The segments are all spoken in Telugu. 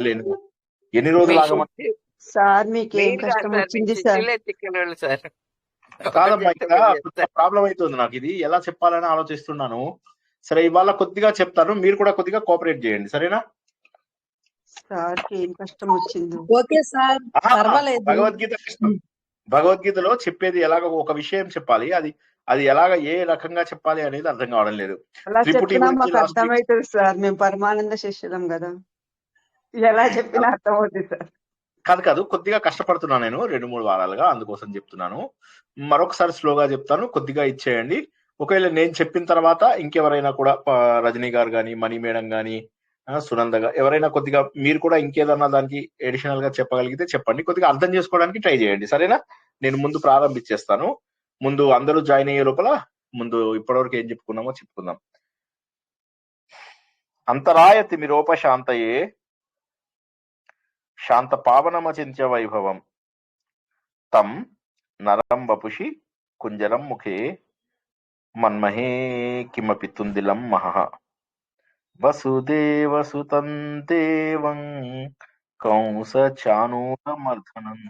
లేను. ఎన్ని రోజులు మీకు ఆగమంటే సార్ మీకేం మీరు కాదు కష్టం సార్, మీకు వచ్చింది సార్? చిట్టీలే చిక్కనోళ్ళు సార్. ఒకటి కాదమ్మా, చెప్తే ఇక్కడ మీరు కొంచెం చెప్తారు. ప్రాబ్లం అవుతుంది నాకు. ఇది ఎలా చెప్పాలని ఆలోచిస్తున్నాను. సరే, ఇవాళ కొద్దిగా చెప్తాను, మీరు కూడా కొద్దిగా కోఆపరేట్ చేయండి, సరేనా? సార్కి ఏం కష్టం వచ్చిందో. ఓకే సార్, ఆహా, పర్వాలేదు. భగవద్గీత కృష్ణ భగవద్గీతలో చెప్పేది ఎలాగ ఒక విషయం చెప్పాలి, అది అది ఎలాగ ఏ రకంగా చెప్పాలి అనేది అర్థం కావడం లేదు. అలా త్రిపుటి చెప్పినా గురించి మాకు లాస్ట్ వీక్ అర్థమవుతుంది సార్. మేము పరమానంద శిష్యులం కదా, ఎలా చెప్పినా అర్థమవుతుంది సార్. కాదు కొద్దిగా కష్టపడుతున్నాను నేను 2-3 వారాలుగా, అందుకోసం చెప్తున్నాను. మరొకసారి స్లోగా చెప్తాను, కొద్దిగా ఇచ్చేయండి. ఒకవేళ నేను చెప్పిన తర్వాత ఇంకెవరైనా కూడా రజనీ గారు కానీ, మణి మేడం కానీ, సునంద గారు, ఎవరైనా కొద్దిగా మీరు కూడా ఇంకేదన్నా దానికి అడిషనల్ గా చెప్పగలిగితే చెప్పండి. కొద్దిగా అర్థం చేసుకోవడానికి ట్రై చేయండి, సరేనా? నేను ముందు ప్రారంభించేస్తాను. ముందు అందరూ జాయిన్ అయ్యే లోపల ముందు ఇప్పటివరకు ఏం చెప్పుకున్నామో చెప్పుకుందాం. అంతరాయ తిమిరోపశాంతయే శాంత పావనమచింత్య వైభవం తం నరం వపుషి కుంజరం ముఖే మన్మహే కిమపి తుందిలం మహః వసుదేవసుతం దేవం కంసచానూరమర్దనం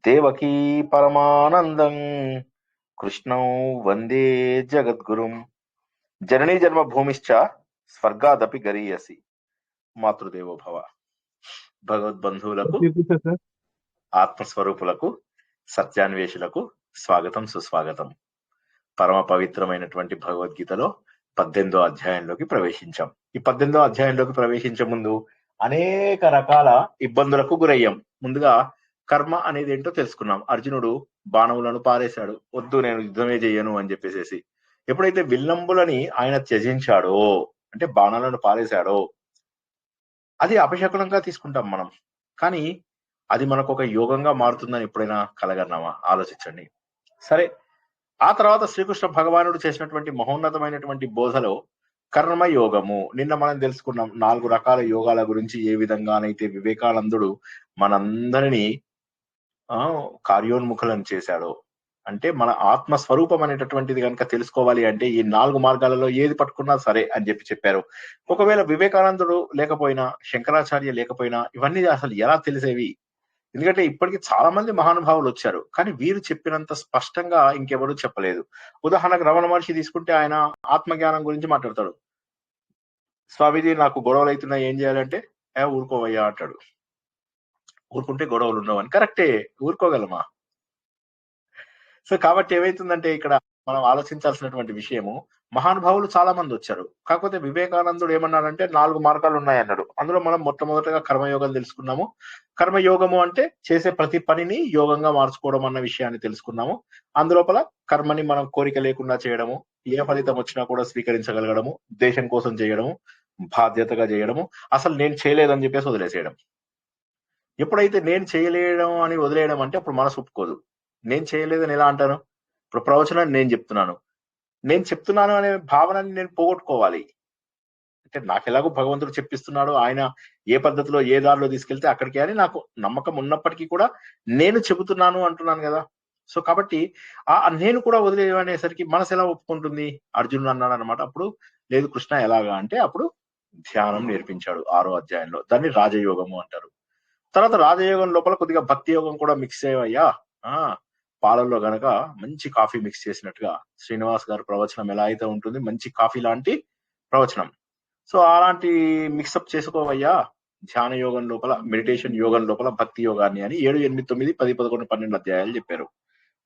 దేవకీ పరమానందం కృష్ణం వందే జగద్గురుం జననీ జన్మభూమిశ్చ స్వర్గాదపి గరీయసి మాతృదేవో భవ. భగవద్బంధువులకు, ఆత్మస్వరూపులకు, సత్యాన్వేషులకు స్వాగతం, సుస్వాగతం. పరమ పవిత్రమైనటువంటి భగవద్గీతలో 18వ అధ్యాయంలోకి ప్రవేశించాం. ఈ 18వ అధ్యాయంలోకి ప్రవేశించే ముందు అనేక రకాల ఇబ్బందులకు గురయ్యాం. ముందుగా కర్మ అనేది ఏంటో తెలుసుకున్నాం. అర్జునుడు బాణములను పారేశాడు, వద్దు నేను యుద్ధమే చెయ్యను అని చెప్పేసి. ఎప్పుడైతే విల్లంబులని ఆయన త్యజించాడో, అంటే బాణాలను పారేశాడో, అది అపశకునంగా తీసుకుంటాం మనం. కానీ అది మనకు ఒక యోగంగా మారుతుందని ఎప్పుడైనా కలగన్నామా? ఆలోచించండి. సరే, ఆ తర్వాత శ్రీకృష్ణ భగవానుడు చేసినటువంటి మహోన్నతమైనటువంటి బోధలో కర్మయోగము, నిన్న మనం తెలుసుకున్నాం 4 రకాల యోగాల గురించి. ఏ విధంగానైతే వివేకానందుడు మనందరినీ కార్యోన్ముఖులను చేశాడో, అంటే మన ఆత్మస్వరూపం అనేటటువంటిది కనుక తెలుసుకోవాలి అంటే ఈ 4 మార్గాలలో ఏది పట్టుకున్నా సరే అని చెప్పారు. ఒకవేళ వివేకానందుడు లేకపోయినా, శంకరాచార్య లేకపోయినా ఇవన్నీ అసలు ఎలా తెలిసేవి? ఎందుకంటే ఇప్పటికి చాలా మంది మహానుభావులు వచ్చారు, కానీ వీరు చెప్పినంత స్పష్టంగా ఇంకెవరూ చెప్పలేదు. ఉదాహరణకు రమణ మహర్షి తీసుకుంటే ఆయన ఆత్మజ్ఞానం గురించి మాట్లాడతాడు. స్వామీజీ నాకు గొడవలు అవుతున్నాయి, ఏం చేయాలంటే ఊరుకోవయ్యా అంటాడు. ఊరుకుంటే గొడవలు ఉండవని. కరెక్టే, ఊరుకోగలమా? సో కాబట్టి ఏమైతుందంటే ఇక్కడ మనం ఆలోచించాల్సినటువంటి విషయము, మహానుభావులు చాలా మంది వచ్చారు, కాకపోతే వివేకానందుడు ఏమన్నాడంటే 4 మార్గాలు ఉన్నాయన్నాడు. అందులో మనం మొట్టమొదటిగా కర్మయోగం తెలుసుకున్నాము. కర్మయోగము అంటే చేసే ప్రతి పనిని యోగంగా మార్చుకోవడం అన్న విషయాన్ని తెలుసుకున్నాము. అందులోపల కర్మని మనం కోరిక లేకుండా చేయడము, ఏ ఫలితం వచ్చినా కూడా స్వీకరించగలగడము, దేశం కోసం చేయడము, బాధ్యతగా చేయడము, అసలు నేను చేయలేదని చెప్పేసి వదిలేసేయడం. ఎప్పుడైతే నేను చేయలేయడం అని వదిలేయడం అంటే అప్పుడు మనసు ఒప్పుకోదు. నేను చేయలేదని ఎలా అంటాను? ఇప్పుడు ప్రవచనాన్ని నేను చెప్తున్నాను అనే భావనని నేను పోగొట్టుకోవాలి. అంటే నాకు ఎలాగో భగవంతుడు చెప్పిస్తున్నాడు, ఆయన ఏ పద్ధతిలో ఏ దారిలో తీసుకెళ్తే అక్కడికి అని నాకు నమ్మకం ఉన్నప్పటికీ కూడా నేను చెబుతున్నాను అంటున్నాను కదా. సో కాబట్టి నేను కూడా వదిలేయనేసరికి మనసు ఎలా ఒప్పుకుంటుంది? అర్జునుడు అన్నాడు అనమాట. అప్పుడు లేదు కృష్ణ ఎలాగా అంటే, అప్పుడు ధ్యానం నేర్పించాడు 6వ అధ్యాయంలో. దాన్ని రాజయోగము అంటారు. తర్వాత రాజయోగం లోపల కొద్దిగా భక్తి యోగం కూడా మిక్స్ అయ్యా. పాలల్లో గనక మంచి కాఫీ మిక్స్ చేసినట్టుగా శ్రీనివాస్ గారి ప్రవచనం ఎలా అయితే ఉంటుంది, మంచి కాఫీ లాంటి ప్రవచనం. సో అలాంటి మిక్సప్ చేసుకోవయ్యా ధ్యాన యోగం లోపల, మెడిటేషన్ యోగం లోపల భక్తి యోగాన్ని అని 7, 8, 9, 10, 11, 12 అధ్యాయాలు చెప్పారు.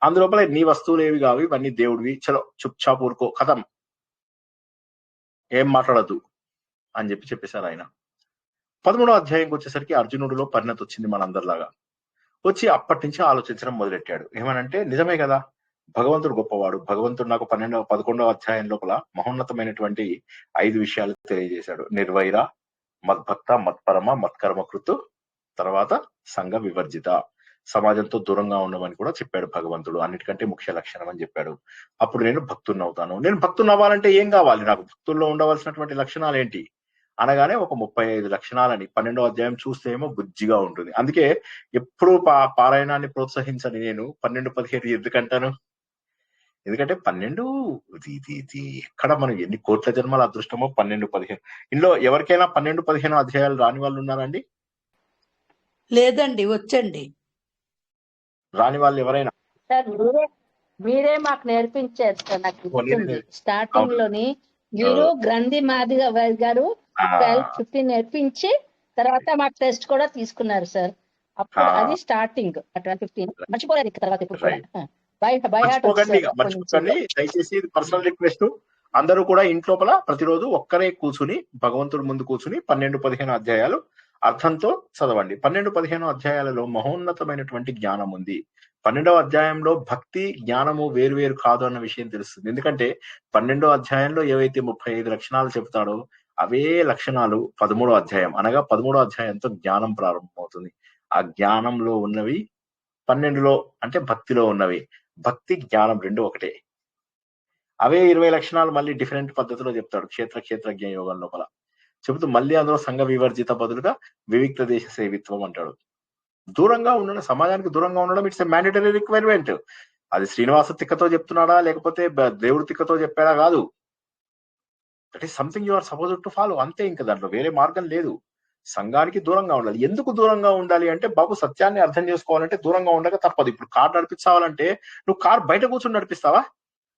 అందులోపల నీ వస్తువులు ఏవి కావు, ఇవన్నీ దేవుడివి, చలో చుప్ చాప్ ఊరుకో, కథం, ఏం మాట్లాడద్దు అని చెప్పేశారు ఆయన. 13వ అధ్యాయంకి వచ్చేసరికి అర్జునుడిలో పరిణతి వచ్చింది మనందరిలాగా. వచ్చి అప్పటి నుంచి ఆలోచించడం మొదలెట్టాడు. ఏమనంటే నిజమే కదా, భగవంతుడు గొప్పవాడు. భగవంతుడు నాకు 11వ అధ్యాయం లోపల మహోన్నతమైనటువంటి 5 విషయాలు తెలియజేశాడు. నిర్వైర, మద్భక్త, మత్పరమ, మత్కర్మకృతు, తర్వాత సంఘ వివర్జిత, సమాజంతో దూరంగా ఉండమని కూడా చెప్పాడు భగవంతుడు. అన్నిటికంటే ముఖ్య లక్షణం అని చెప్పాడు. అప్పుడు నేను భక్తుడిని అవుతాను. నేను భక్తుడిని అవ్వాలంటే ఏం కావాలి? నాకు భక్తుల్లో ఉండవలసినటువంటి లక్షణాలు ఏంటి అనగానే ఒక 35 లక్షణాలని 12వ అధ్యాయం చూస్తే ఏమో బుజ్జిగా ఉంటుంది. అందుకే ఎప్పుడు పారాయణాన్ని ప్రోత్సహించని నేను 12, 15 ఎందుకంటాను? ఎందుకంటే 12 ఎక్కడ మనం ఎన్ని కోట్ల జన్మల అదృష్టమో 12, 15. ఇందులో ఎవరికైనా 12, 15 అధ్యాయాలు రాని వాళ్ళు ఉన్నారండి? లేదండి, వచ్చండి. రాని వాళ్ళు ఎవరైనా సార్ మీరే మాకు నేర్పించారు సార్. నాకు గుర్తుంది స్టార్టింగ్ లోని మీరు గ్రంథి మాదిగ గారు 12-15 నేర్పించి తర్వాత మాకు టెస్ట్ కూడా తీసుకున్నారు సార్. అప్పుడు అది స్టార్టింగ్ 12-15 మర్చిపోలేదు. తర్వాత ఇప్పుడు కూడా బై హార్ట్ మర్చిపోకండి. దయచేసి ఇది పర్సనల్ రిక్వెస్ట్. అందరూ కూడా ఇంట్లోపల ప్రతిరోజు ఒక్కరే కూర్చుని భగవంతుడి ముందు కూర్చుని 12-15 అధ్యాయాలు అర్థంతో చదవండి. 12-15 అధ్యాయాలలో మహోన్నతమైనటువంటి జ్ఞానం ఉంది. 12వ అధ్యాయంలో భక్తి జ్ఞానము వేరు కాదు అన్న విషయం తెలుస్తుంది. ఎందుకంటే 12వ అధ్యాయంలో ఏవైతే 35 లక్షణాలు చెప్తాడో అవే లక్షణాలు 13వ అధ్యాయం అనగా 13వ అధ్యాయంతో జ్ఞానం ప్రారంభమవుతుంది. ఆ జ్ఞానంలో ఉన్నవి 12లో అంటే భక్తిలో ఉన్నవి. భక్తి జ్ఞానం రెండు ఒకటే. అవే 20 లక్షణాలు మళ్ళీ డిఫరెంట్ పద్ధతిలో చెప్తాడు క్షేత్రజ్ఞ యోగం లోపల చెబుతూ మళ్ళీ అందులో సంఘ వివర్జిత బదులుగా వివిక్త దేశ సేవిత్వం అంటాడు. దూరంగా ఉండడం, సమాజానికి దూరంగా ఉండడం ఇట్స్ ఎ మ్యాండేటరీ రిక్వైర్మెంట్. అది శ్రీనివాస తిక్కతో చెప్తున్నాడా లేకపోతే దేవుడి తిక్కతో చెప్పాడా కాదు. That is something you are supposed to follow. అంతే, ఇంకా దాంట్లో వేరే మార్గం లేదు. సంఘానికి దూరంగా ఉండాలి. ఎందుకు దూరంగా ఉండాలి అంటే బాబు సత్యాన్ని అర్థం చేసుకోవాలంటే దూరంగా ఉండక తప్పదు. ఇప్పుడు కార్ నడిపించాలంటే నువ్వు కార్ బయట కూర్చొని నడిపిస్తావా,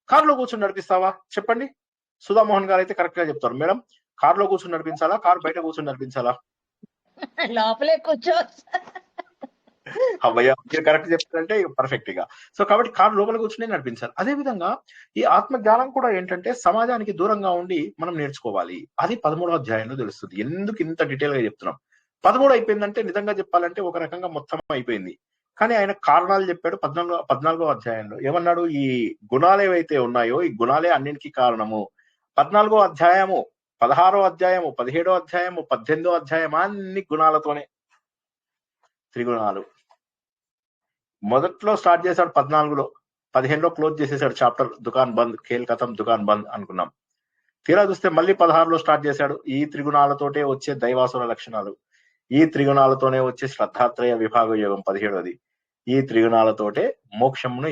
కారులో కూర్చొని నడిపిస్తావా? చెప్పండి. సుధామోహన్ గారు అయితే కరెక్ట్ గా చెప్తారు. మేడం, కారులో కూర్చొని నడిపించాలా, కారు బయట కూర్చొని నడిపించాలా? లోపలే కూర్చో. అవ్వయ్య, మీరు కరెక్ట్ చెప్తారంటే పర్ఫెక్ట్ గా. సో కాబట్టి కారు లోపల కూర్చుని నడిపించాలి. అదే విధంగా ఈ ఆత్మ జ్ఞానం కూడా ఏంటంటే సమాజానికి దూరంగా ఉండి మనం నేర్చుకోవాలి. అది 13వ అధ్యాయంలో తెలుస్తుంది. ఎందుకు ఇంత డీటెయిల్ గా చెప్తున్నాం? 13 అయిపోయిందంటే నిజంగా చెప్పాలంటే ఒక రకంగా మొత్తం అయిపోయింది. కానీ ఆయన కారణాలు చెప్పాడు 14వ అధ్యాయంలో. ఏమన్నాడు? ఈ గుణాలు ఏవైతే ఉన్నాయో ఈ గుణాలే అన్నింటికీ కారణము. 14వ అధ్యాయము, 16వ అధ్యాయము, 17వ అధ్యాయము, 18వ అధ్యాయం అన్ని గుణాలతోనే. త్రిగుణాలు మొదట్లో స్టార్ట్ చేశాడు 14లో, 15లో క్లోజ్ చేసేసాడు చాప్టర్. దుకాన్ బంద్, ఖేల్ ఖతం, దుకాన్ బంద్ అనుకున్నాం. తీరా చూస్తే మళ్ళీ 16లో స్టార్ట్ చేశాడు. ఈ త్రిగుణాలతోటే వచ్చే దైవాసుర లక్షణాలు, ఈ త్రిగుణాలతోనే వచ్చే శ్రద్ధాత్రయ విభాగ యోగం 17వది, ఈ త్రిగుణాలతోటే మోక్షమును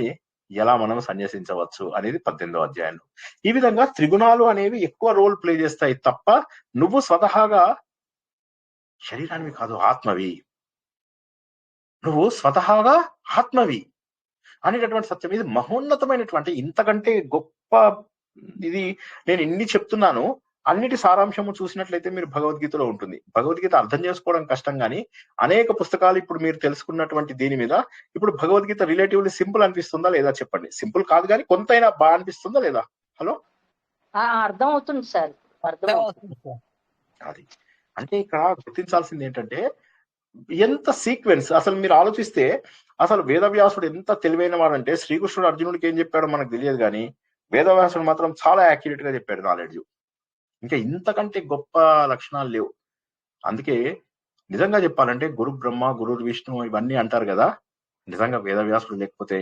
ఎలా మనం సన్యసించవచ్చు అనేది 18వ అధ్యాయంలో. ఈ విధంగా త్రిగుణాలు అనేవి ఎక్కువ రోల్ ప్లే చేస్తాయి తప్ప నువ్వు స్వతహాగా శరీరానివి కాదు, ఆత్మవి. నువ్వు స్వతహాగా ఆత్మవి అనేటటువంటి సత్యం. ఇది మహోన్నతమైనటువంటి, ఇంతకంటే గొప్ప ఇది నేను ఇన్ని చెప్తున్నాను. అన్నిటి సారాంశము చూసినట్లయితే మీరు భగవద్గీతలో ఉంటుంది. భగవద్గీత అర్థం చేసుకోవడం కష్టం, కానీ అనేక పుస్తకాలు ఇప్పుడు మీరు తెలుసుకున్నటువంటి దీని మీద ఇప్పుడు భగవద్గీత రిలేటివ్లీ సింపుల్ అనిపిస్తుందా లేదా చెప్పండి? సింపుల్ కాదు కానీ కొంతైనా బాగా అనిపిస్తుందా లేదా? హలో, అర్థం అవుతుంది సార్, అర్థం అవుతుంది. అది అంటే ఇక్కడ గుర్తించాల్సింది ఏంటంటే ఎంత సీక్వెన్స్. అసలు మీరు ఆలోచిస్తే అసలు వేదవ్యాసుడు ఎంత తెలివైన వాడంటే శ్రీకృష్ణుడు అర్జునుడికి ఏం చెప్పాడో మనకు తెలియదు, కానీ వేదవ్యాసుడు మాత్రం చాలా యాక్యురేట్ గా చెప్పాడు నాలెడ్జ్. ఇంకా ఇంతకంటే గొప్ప లక్షణాలు లేవు. అందుకే నిజంగా చెప్పాలంటే గురు బ్రహ్మ, గురు విష్ణు ఇవన్నీ అంటారు కదా, నిజంగా వేదవ్యాసుడు లేకపోతే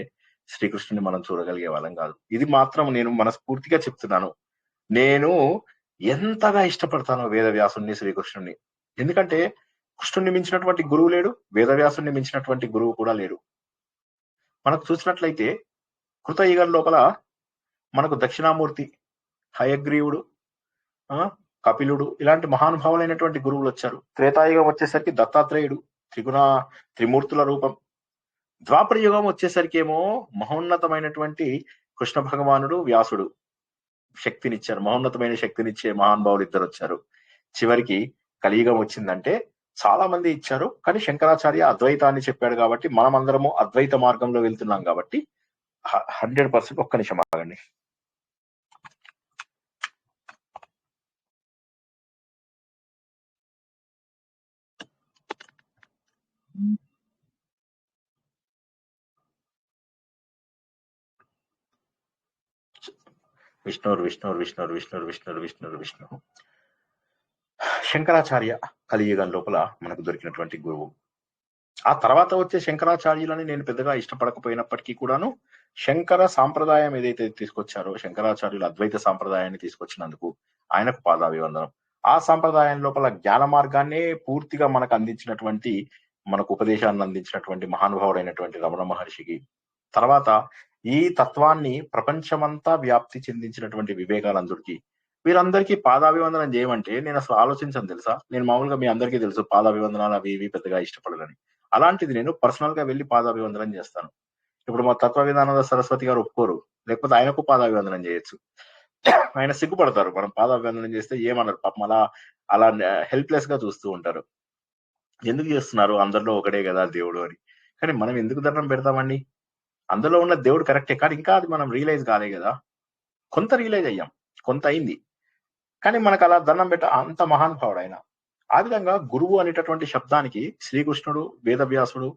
శ్రీకృష్ణుని మనం చూడగలిగే వాళ్ళం కాదు. ఇది మాత్రం నేను మనస్ఫూర్తిగా చెప్తున్నాను. నేను ఎంతగా ఇష్టపడతానో వేదవ్యాసుని, శ్రీకృష్ణుని. ఎందుకంటే కృష్ణుని మించినటువంటి గురువు లేడు, వేదవ్యాసుని మించినటువంటి గురువు కూడా లేడు. మనకు చూసినట్లయితే కృతయుగం లోపల మనకు దక్షిణామూర్తి, హయగ్రీవుడు, కపిలుడు ఇలాంటి మహానుభావులైనటువంటి గురువులు వచ్చారు. త్రేతాయుగం వచ్చేసరికి దత్తాత్రేయుడు, త్రిమూర్తుల రూపం. ద్వాపర యుగం వచ్చేసరికి ఏమో మహోన్నతమైనటువంటి కృష్ణ భగవానుడు, వ్యాసుడు శక్తినిచ్చారు. మహోన్నతమైన శక్తినిచ్చే మహానుభావులు ఇద్దరు వచ్చారు. చివరికి కలియుగం వచ్చిందంటే చాలా మంది ఇచ్చారు, కానీ శంకరాచార్య అద్వైతాన్ని చెప్పాడు కాబట్టి మనం అందరము అద్వైత మార్గంలో వెళ్తున్నాం కాబట్టి 100%. ఒక్క నిమిషం ఆగండి. విష్ణు శంకరాచార్య కలియుగం లోపల మనకు దొరికినటువంటి గురువు. ఆ తర్వాత వచ్చే శంకరాచార్యులని నేను పెద్దగా ఇష్టపడకపోయినప్పటికీ కూడాను శంకర సాంప్రదాయం ఏదైతే తీసుకొచ్చారో, శంకరాచార్యులు అద్వైత సాంప్రదాయాన్ని తీసుకొచ్చినందుకు ఆయనకు పాదాభివందనం. ఆ సాంప్రదాయం లోపల జ్ఞాన మార్గాన్నే పూర్తిగా మనకు అందించినటువంటి, మనకు ఉపదేశాన్ని అందించినటువంటి మహానుభావుడైనటువంటి రమణ మహర్షికి, తర్వాత ఈ తత్వాన్ని ప్రపంచమంతా వ్యాప్తి చెందించినటువంటి వివేకానందుడికి, వీరందరికీ పాదాభివందనం చేయమంటే నేను అసలు ఆలోచించను తెలుసా. నేను మామూలుగా మీ అందరికీ తెలుసు పాదాభివందనాలు అవి ఇవి పెద్దగా ఇష్టపడదని. అలాంటిది నేను పర్సనల్ గా వెళ్ళి పాదాభివందనం చేస్తాను. ఇప్పుడు మా తత్వ విధానంలో సరస్వతి గారు ఒప్పుకోరు, లేకపోతే ఆయనకు పాదాభివందనం చేయొచ్చు. ఆయన సిగ్గుపడతారు, మనం పాదాభివందనం చేస్తే ఏమన్నారు పాపం, అలా అలా హెల్ప్లెస్ గా చూస్తూ ఉంటారు. ఎందుకు చేస్తున్నారు, అందరిలో ఒకడే కదా దేవుడు అని. కానీ మనం ఎందుకు దండం పెడతామండి? అందులో ఉన్న దేవుడు కరెక్టే, కానీ ఇంకా అది మనం రియలైజ్ కాలే కదా. కొంత రియలైజ్ అయ్యాం, కొంత అయింది, కానీ మనకు అలా దండం పెట్ట అంత మహానుభావుడు ఆయన. ఆ విధంగా గురువు అనేటటువంటి శబ్దానికి శ్రీకృష్ణుడు, వేదవ్యాసుడు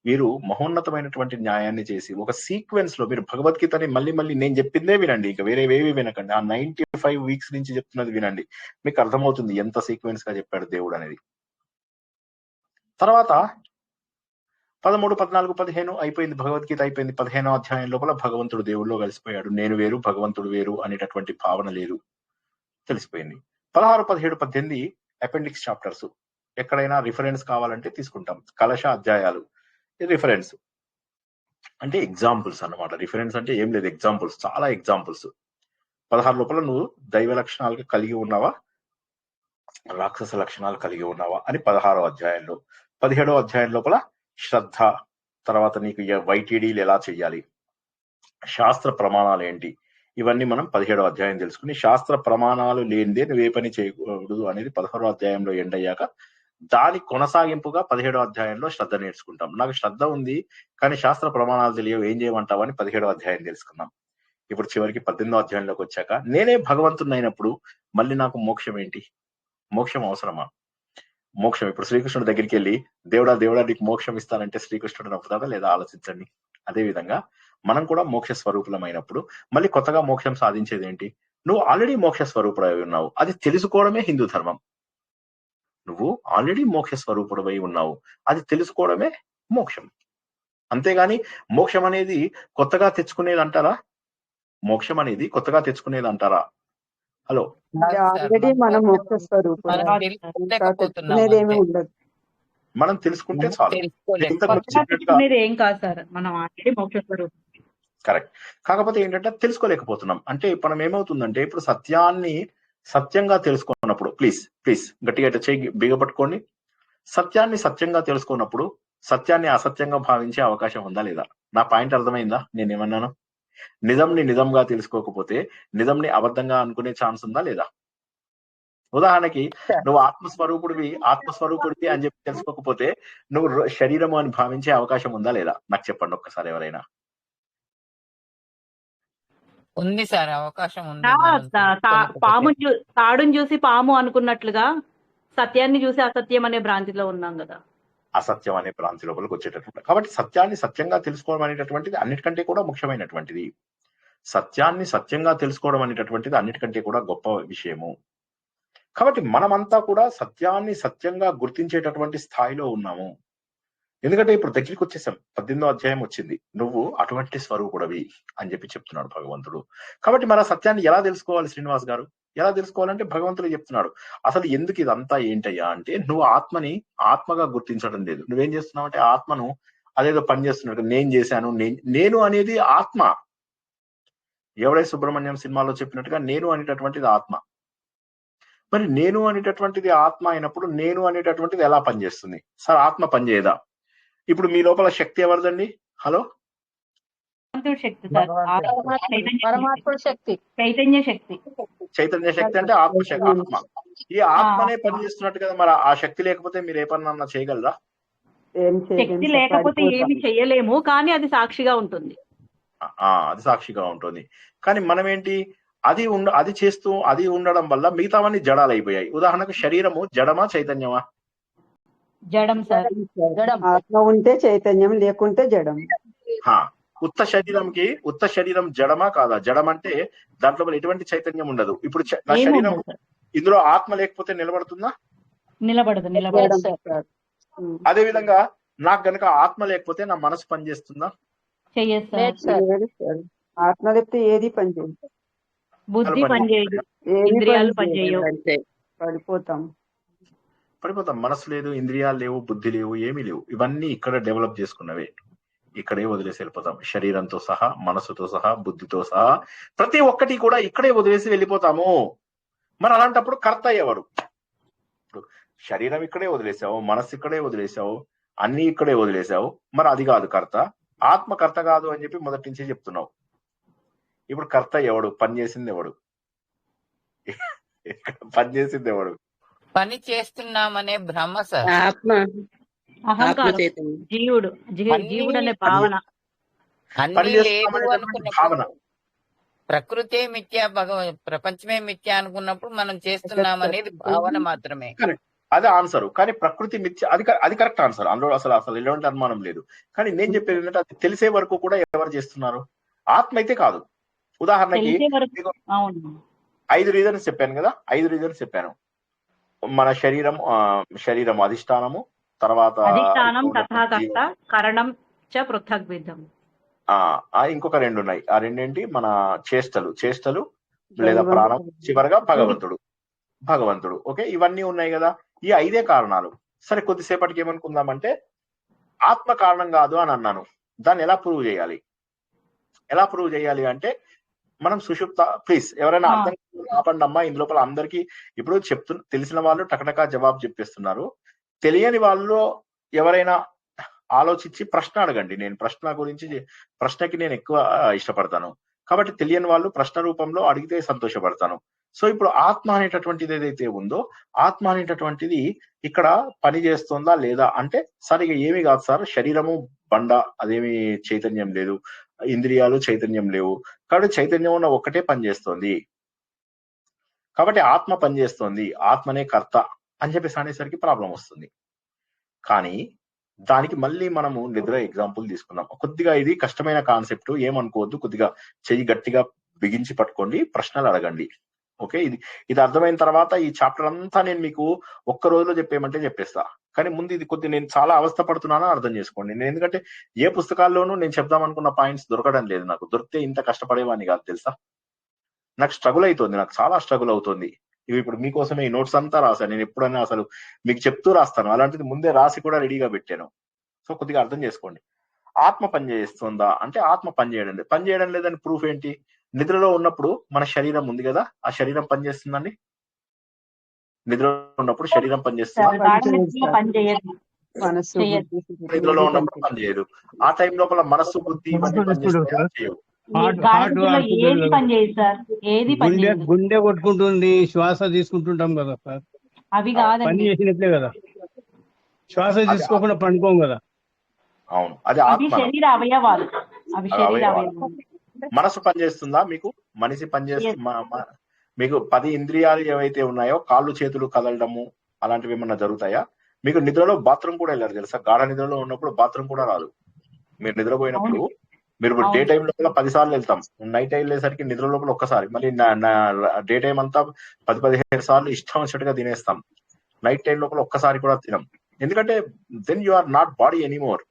వీరు మహోన్నతమైనటువంటి న్యాయాన్ని చేసి ఒక సీక్వెన్స్ లో, మీరు భగవద్గీతని మళ్ళీ మళ్ళీ నేను చెప్పిందే వినండి, ఇక వేరేవేవి వినకండి. ఆ 95 వీక్స్ నుంచి చెప్తున్నది వినండి, మీకు అర్థమవుతుంది ఎంత సీక్వెన్స్ గా చెప్పాడు దేవుడు అనేది. తర్వాత 13, 14, 15 అయిపోయింది, భగవద్గీత అయిపోయింది. 15వ అధ్యాయం లోపల భగవంతుడు దేవుళ్ళో కలిసిపోయాడు. నేను వేరు, భగవంతుడు వేరు అనేటటువంటి భావన లేదు, తెలిసిపోయింది. 16, 17, 18 అపెండిక్స్ చాప్టర్స్. ఎక్కడైనా రిఫరెన్స్ కావాలంటే తీసుకుంటాం. కలశ అధ్యాయాలు రిఫరెన్స్ అంటే ఎగ్జాంపుల్స్ అన్నమాట. రిఫరెన్స్ అంటే ఏం లేదు, ఎగ్జాంపుల్స్, చాలా ఎగ్జాంపుల్స్. 16 లోపల నువ్వు దైవ లక్షణాలు కలిగి ఉన్నావా, రాక్షస లక్షణాలు కలిగి ఉన్నావా అని 16వ అధ్యాయంలో. 17వ అధ్యాయం లోపల శ్రద్ధ, తర్వాత నీకు వైటీడీలు ఎలా చెయ్యాలి, శాస్త్ర ప్రమాణాలు ఏంటి, ఇవన్నీ మనం 17వ అధ్యాయం తెలుసుకుని, శాస్త్ర ప్రమాణాలు లేనిదే నువ్వు ఏ పని చేయకూడదు అనేది 16వ అధ్యాయంలో ఎండ్ అయ్యాక దాని కొనసాగింపుగా 17వ అధ్యాయంలో శ్రద్ధ నేర్చుకుంటాం. నాకు శ్రద్ధ ఉంది కానీ శాస్త్ర ప్రమాణాలు తెలియవు, ఏం చేయమంటావు అని 17వ అధ్యాయం తెలుసుకున్నాం. ఇప్పుడు చివరికి 18వ అధ్యాయంలోకి వచ్చాక నేనే భగవంతుని అయినప్పుడు మళ్ళీ నాకు మోక్షం ఏంటి, మోక్షం అవసరమా? మోక్షం ఇప్పుడు శ్రీకృష్ణుడి దగ్గరికి వెళ్ళి దేవుడా దేవుడా నీకు మోక్షం ఇస్తానంటే శ్రీకృష్ణుడు నవ్వుతాడా లేదా? ఆలోచించండి. అదే విధంగా మనం కూడా మోక్ష స్వరూపులమైనప్పుడు మళ్ళీ కొత్తగా మోక్షం సాధించేది ఏంటి? నువ్వు ఆల్రెడీ మోక్ష స్వరూపుడై ఉన్నావు, అది తెలుసుకోవడమే హిందూ ధర్మం. నువ్వు ఆల్రెడీ మోక్ష స్వరూపుడై ఉన్నావు, అది తెలుసుకోవడమే మోక్షం. అంతేగాని మోక్షం అనేది కొత్తగా తెచ్చుకునేది అంటారా? మోక్షం అనేది కొత్తగా తెచ్చుకునేది అంటారా? హలో, ఆల్రెడీ మనం మోక్ష స్వరూపుడు, తెచ్చుకునేదేమీ ఉండదు. మనం తెలుసుకుంటే చాలు. ఏం కాదు సార్, మనం ఆల్రెడీ మోక్ష స్వరూపం. కరెక్ట్. కాకపోతే ఏంటంటే తెలుసుకోలేకపోతున్నాం. అంటే మనం ఏమవుతుందంటే ఇప్పుడు సత్యాన్ని సత్యంగా తెలుసుకున్నప్పుడు, ప్లీజ్ గట్టిగా చేయి బిగపట్టుకోండి. సత్యాన్ని సత్యంగా తెలుసుకున్నప్పుడు సత్యాన్ని అసత్యంగా భావించే అవకాశం ఉందా లేదా? నా పాయింట్ అర్థమైందా? నేనేమన్నాను? నిజంని నిజంగా తెలుసుకోకపోతే నిజంని అబద్ధంగా అనుకునే ఛాన్స్ ఉందా లేదా? ఉదాహరణకి నువ్వు ఆత్మస్వరూపుడివి అని చెప్పి తెలుసుకోకపోతే నువ్వు శరీరము అని భావించే అవకాశం ఉందా లేదా? నాకు చెప్పండి ఒక్కసారి ఎవరైనా. ఉంది సార్, అవకాశం ఉంది. తాడుని చూసి పాము అనుకున్నట్లుగా సత్యాన్ని చూసి అసత్యం అనే భ్రాంతిలో ఉన్నాం కదా. అసత్యం అనే భ్రాంతి లోపలికి వచ్చేటటువంటి, కాబట్టి సత్యాన్ని సత్యంగా తెలుసుకోవడం అనేటటువంటిది అన్నిటికంటే కూడా ముఖ్యమైనటువంటిది. సత్యాన్ని సత్యంగా తెలుసుకోవడం అనేటటువంటిది అన్నిటికంటే కూడా గొప్ప విషయము. కాబట్టి మనమంతా కూడా సత్యాన్ని సత్యంగా గుర్తించేటటువంటి స్థాయిలో ఉన్నాము. ఎందుకంటే ఇప్పుడు దగ్గరికి వచ్చేసాం, 18వ అధ్యాయం వచ్చింది, నువ్వు అటువంటి స్వరూపుడవి అని చెప్పి చెప్తున్నాడు భగవంతుడు. కాబట్టి మన సత్యాన్ని ఎలా తెలుసుకోవాలి శ్రీనివాస్ గారు? ఎలా తెలుసుకోవాలంటే భగవంతుడు చెప్తున్నాడు, అసలు ఎందుకు ఇదంతా ఏంటయ్యా అంటే నువ్వు ఆత్మని ఆత్మగా గుర్తించడం లేదు. నువ్వేం చేస్తున్నావు అంటే ఆత్మను అదేదో పని చేస్తున్నాడు, నేను చేశాను, నేను అనేది ఆత్మ. ఎవడై సుబ్రహ్మణ్యం సినిమాలో చెప్పినట్టుగా నేను అనేటటువంటిది ఆత్మ. మరి నేను అనేటటువంటిది ఆత్మ అయినప్పుడు నేను అనేటటువంటిది ఎలా పనిచేస్తుంది సార్? ఆత్మ పనిచేయదా? ఇప్పుడు మీ లోపల శక్తి ఎవరిదండి? హలో, పరమాత్మ శక్తి, చైతన్య శక్తి. చైతన్య శక్తి అంటే ఆత్మ. ఈ ఆత్మనే పనిచేస్తున్నట్టు కదా. మరి ఆ శక్తి లేకపోతే మీరు ఏ పని చేయగలరా? శక్తి లేకపోతే ఏమి చెయ్యలేము, కానీ అది సాక్షిగా ఉంటుంది. అది సాక్షిగా ఉంటుంది. కానీ మనం ఏంటి, అది చేస్తూ అది ఉండడం వల్ల మిగతావన్నీ జడాలు అయిపోయాయి. ఉదాహరణకు శరీరము జడమా చైతన్యమా? జడం సార్. ఆత్మ ఉంటే చైతన్యం, లేకుంటే జడం. ఉత్త శరీరం జడమా కాదా? జడం అంటే దాంట్లో ఎటువంటి చైతన్యం ఉండదు. ఇప్పుడు నా శరీరం, ఇందులో ఆత్మ లేకపోతే నిలబడుతుందా? నిలబడదు. అదే విధంగా నాకు గనక ఆత్మ లేకపోతే నా మనసు పనిచేస్తుందా? ఆత్మ లేకపోతే ఏది పనిచేయదు, బుద్ధి పనిచేయదు, ఇంద్రియాలు పనిచేయవు, పడిపోతాం. మనసు లేదు, ఇంద్రియాలు లేవు, బుద్ధి లేవు, ఏమీ లేవు. ఇవన్నీ ఇక్కడ డెవలప్ చేసుకున్నవే, ఇక్కడే వదిలేసి వెళ్ళిపోతాం. శరీరంతో సహా, మనసుతో సహా, బుద్ధితో సహా ప్రతి ఒక్కటి కూడా ఇక్కడే వదిలేసి వెళ్ళిపోతాము. మరి అలాంటప్పుడు కర్త అయ్యేవాడు. ఇప్పుడు శరీరం ఇక్కడే వదిలేసావు, మనసు ఇక్కడే వదిలేసావు, అన్ని ఇక్కడే వదిలేసావు, మరి అది కాదు కర్త, ఆత్మ కర్త కాదు అని చెప్పి మొదటి నుంచే చెప్తున్నావు. ఇప్పుడు కర్త ఎవడు? పని చేసింది ఎవడు? పని చేసింది ఎవడు? పని చేస్తున్నామనే భ్రమ సార్. ఆత్మ అహంకారం, చైతన్యం. జీవుడు జీవుడు అనే భావన. పని అన్ని లేదు చేస్తున్నామనేటటువంటి భావన. అనుకున్నప్పుడు ప్రకృతే మిథ్యా, ప్రపంచమే మిథ్యా అనుకున్నప్పుడు మనం చేస్తున్నామనేది భావన మాత్రమే. అదే ఆన్సర్. కానీ ప్రకృతి మిథ్య, అది కరెక్ట్ ఆన్సర్. అందులో అసలు ఎలాంటి అనుమానం లేదు. కానీ నేను చెప్పేది ఏంటంటే అది తెలిసే వరకు కూడా ఎవరు చేస్తున్నారు? ఆత్మ అయితే కాదు. ఉదాహరణకి తెలిసే వరకు మీకు అవును 5 రీజన్స్ చెప్పాను కదా, 5 రీజన్స్ చెప్పాను. మన శరీరం అధిష్టానము, తర్వాత అధిష్టానం, తథాగత, కరణం చ పృథగ్విధం. ఇంకొక 2 ఉన్నాయి. ఆ రెండేంటి? మన చేష్టలు లేదా ప్రాణం, చివరగా భగవంతుడు. ఓకే, ఇవన్నీ ఉన్నాయి కదా. ఈ 5 కారణాలు. సరే, కొద్దిసేపటికి ఏమనుకుందామంటే ఆత్మ కారణం కాదు అని అన్నాను. దాన్ని ఎలా ప్రూవ్ చేయాలి అంటే మనం సుషుప్త, ప్లీజ్ ఎవరైనా అర్థం ఆపండి అమ్మా. ఇందులోపల అందరికీ ఇప్పుడు తెలిసిన వాళ్ళు టకటకా జవాబు చెప్పేస్తున్నారు. తెలియని వాళ్ళు ఎవరైనా ఆలోచించి ప్రశ్న అడగండి. నేను ప్రశ్నకి నేను ఎక్కువ ఇష్టపడతాను. కాబట్టి తెలియని వాళ్ళు ప్రశ్న రూపంలో అడిగితే సంతోషపడతాను. సో ఇప్పుడు ఆత్మ అనేటటువంటిది ఏదైతే ఉందో, ఆత్మ అనేటటువంటిది ఇక్కడ పని చేస్తుందా లేదా అంటే, సరిగా ఏమి కాదు సార్, శరీరము బండ, అదేమి చైతన్యం లేదు, ఇంద్రియాలు చైతన్యం లేవు, కాబట్టి చైతన్యం ఉన్న ఒక్కటే పనిచేస్తోంది, కాబట్టి ఆత్మ పనిచేస్తోంది, ఆత్మనే కర్త అని చెప్పేసి అనేసరికి ప్రాబ్లం వస్తుంది. కానీ దానికి మళ్ళీ మనము నిద్ర ఎగ్జాంపుల్ తీసుకున్నాం. కొద్దిగా ఇది కష్టమైన కాన్సెప్ట్, ఏమనుకోవద్దు. కొద్దిగా చెయ్యి గట్టిగా బిగించి పట్టుకోండి, ప్రశ్నలు అడగండి. ఓకే, ఇది అర్థమైన తర్వాత ఈ చాప్టర్ అంతా నేను మీకు ఒక్క రోజులో చెప్పేయమంటే చెప్పేస్తా. కానీ ముందు ఇది నేను చాలా అవస్థ పడుతున్నానో అర్థం చేసుకోండి. నేను ఎందుకంటే ఏ పుస్తకాల్లోనూ నేను చెప్దాం అనుకున్న పాయింట్స్ దొరకడం లేదు. నాకు దొరికితే ఇంత కష్టపడేవాడిని కాదు తెలుసా. నాకు స్ట్రగుల్ అవుతుంది, నాకు చాలా స్ట్రగుల్ అవుతుంది. ఇప్పుడు మీకోసమే ఈ నోట్స్ అంతా రాశాను. నేను ఎప్పుడైనా అసలు మీకు చెప్తూ రాస్తాను, అలాంటిది ముందే రాసి కూడా రెడీగా పెట్టాను. సో కొద్దిగా అర్థం చేసుకోండి. ఆత్మ పనిచేస్తుందా అంటే ఆత్మ పనిచేయడం లేదని ప్రూఫ్ ఏంటి? నిద్రలో ఉన్నప్పుడు మన శరీరం ఉంది కదా, ఆ శరీరం పనిచేస్తుందండి. నిద్రలో ఉన్నప్పుడు శరీరం పనిచేస్తుందా? నిద్రలో ఉన్నప్పుడు పనిచేయదు. ఆ టైం లోపల మనస్సు, బుద్ధి ఇవన్నీ పనిచేస్తాయా? చేయవు. గుండె కొట్టుకుంటుంది, శ్వాస తీసుకుంటుంటాం కదా సార్, అవి కాదండి, పని చేసినట్లే కదా. శ్వాస తీసుకోకుండా పండుకోం కదా. అవును, అది అవి శరీర అవయవాలు. మనసు పనిచేస్తుందా మీకు? మనిషి పనిచేస్తుందా? మీకు 10 ఇంద్రియాలు ఏవైతే ఉన్నాయో, కాళ్ళు చేతులు కదలడము అలాంటివి ఏమన్నా జరుగుతాయా? మీకు నిద్రలో బాత్రూమ్ కూడా వెళ్ళారు తెలుసా. గాఢ నిద్రలో ఉన్నప్పుడు బాత్రూమ్ కూడా రాదు. మీరు నిద్రపోయినప్పుడు, మీరు డే టైం లోపల 10 సార్లు వెళ్తాం, నైట్ వెళ్ళేసరికి నిద్ర లోపల ఒక్కసారి, మళ్ళీ డే టైం అంతా 10-15 సార్లు ఇష్టం వచ్చినట్టుగా తినేస్తాం. నైట్ టైం లోపల ఒక్కసారి కూడా తినం. ఎందుకంటే then you are not body anymore.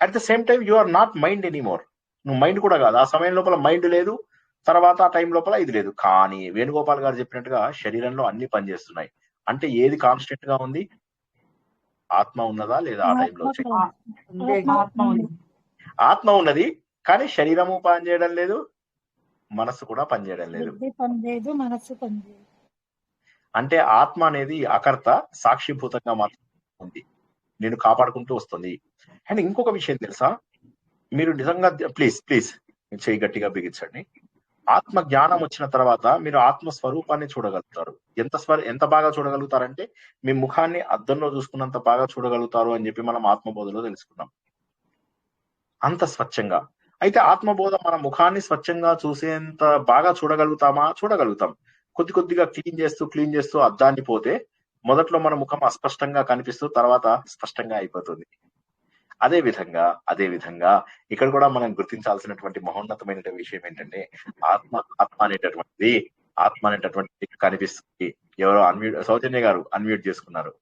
At the same time you are not mind anymore. నువ్వు మైండ్ కూడా కాదు. ఆ సమయం లోపల మైండ్ లేదు, తర్వాత ఆ టైం లోపల ఇది లేదు. కానీ వేణుగోపాల్ గారు చెప్పినట్టుగా శరీరంలో అన్ని పనిచేస్తున్నాయి. అంటే ఏది కాన్స్టెంట్ గా ఉంది? ఆత్మ ఉన్నదా లేదా? ఆ టైంలో ఆత్మ ఉన్నది, కానీ శరీరము పనిచేయడం లేదు, మనస్సు కూడా పనిచేయడం లేదు. అంటే ఆత్మ అనేది అకర్త, సాక్షిభూతంగా మాత్రం ఉంది, నేను కాపాడుకుంటూ వస్తుంది. అండ్ ఇంకొక విషయం తెలుసా, మీరు నిజంగా ప్లీజ్ చేయి గట్టిగా బిగించండి. ఆత్మ జ్ఞానం వచ్చిన తర్వాత మీరు ఆత్మ స్వరూపాన్ని చూడగలుగుతారు. ఎంత బాగా చూడగలుగుతారంటే మీ ముఖాన్ని అద్దంలో చూసుకున్నంత బాగా చూడగలుగుతారు అని చెప్పి మనం ఆత్మబోధలో తెలుసుకున్నాం. అంత స్వచ్ఛంగా. అయితే ఆత్మబోధ మన ముఖాన్ని స్వచ్ఛంగా చూసేంత బాగా చూడగలుగుతామా? చూడగలుగుతాం. కొద్దిగా క్లీన్ చేస్తూ అద్దాన్ని పోతే మొదట్లో మన ముఖం అస్పష్టంగా కనిపిస్తూ తర్వాత స్పష్టంగా అయిపోతుంది. అదే విధంగా ఇక్కడ కూడా మనం గుర్తించాల్సినటువంటి మహోన్నతమైన విషయం ఏంటంటే ఆత్మ అనేటటువంటిది కనిపిస్తుంది. ఎవరో సౌజన్య గారు అన్మ్యూట్ చేసుకున్నారు.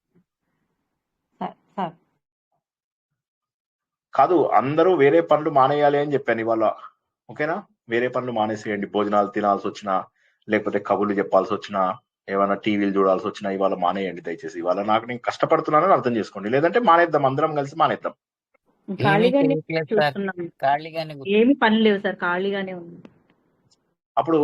కాదు, అందరూ వేరే పనులు మానేయాలి అని చెప్పాను ఇవాళ. ఓకేనా? వేరే పనులు మానేసేయండి. భోజనాలు తినాల్సి వచ్చినా, లేకపోతే కబుర్లు చెప్పాల్సి వచ్చినా, ఏమైనా టీవీలు చూడాల్సి వచ్చినా ఇవాళ మానేయండి దయచేసి. ఇవాళ నేను కష్టపడుతున్నానని అర్థం చేసుకోండి. లేదంటే మానేద్దాం, అందరం కలిసి మానేద్దాం. ఏమి పని లేవు సార్, ఖాళీగానే ఉంది. అప్పుడు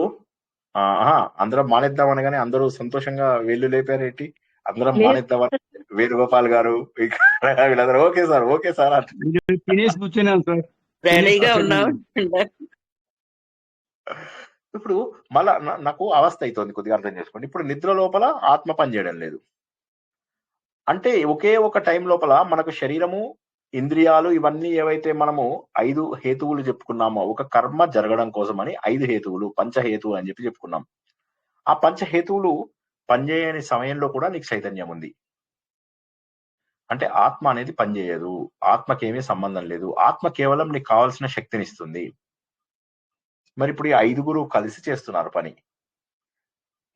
అందరం మానేద్దాం అనగానే అందరూ సంతోషంగా వేళ్ళు లేపారేంటి? అందరం మానేద్దామని వేణుగోపాల్ గారు ఇంకా వీళ్ళందరూ ఓకే సార్ అంటే తినేసి కూర్చున్నాను సార్. రెడీగా ఉన్నాం. ఇప్పుడు మళ్ళా నాకు అవస్థ అవుతుంది, కొద్దిగా అర్థం చేసుకోండి. ఇప్పుడు నిద్ర లోపల ఆత్మ పనిచేయడం లేదు అంటే ఒకే ఒక టైం లోపల మనకు శరీరము, ఇంద్రియాలు ఇవన్నీ ఏవైతే మనము 5 హేతువులు చెప్పుకున్నామో ఒక కర్మ జరగడం కోసమని 5 హేతువులు, పంచహేతువులు అని చెప్పి చెప్పుకున్నాం. ఆ పంచహేతువులు పనిచేయని సమయంలో కూడా నీకు చైతన్యం ఉంది. అంటే ఆత్మ అనేది పనిచేయదు, ఆత్మకేమీ సంబంధం లేదు. ఆత్మ కేవలం నీకు కావాల్సిన శక్తిని ఇస్తుంది. మరి ఇప్పుడు ఈ 5 కలిసి చేస్తున్నారు పని.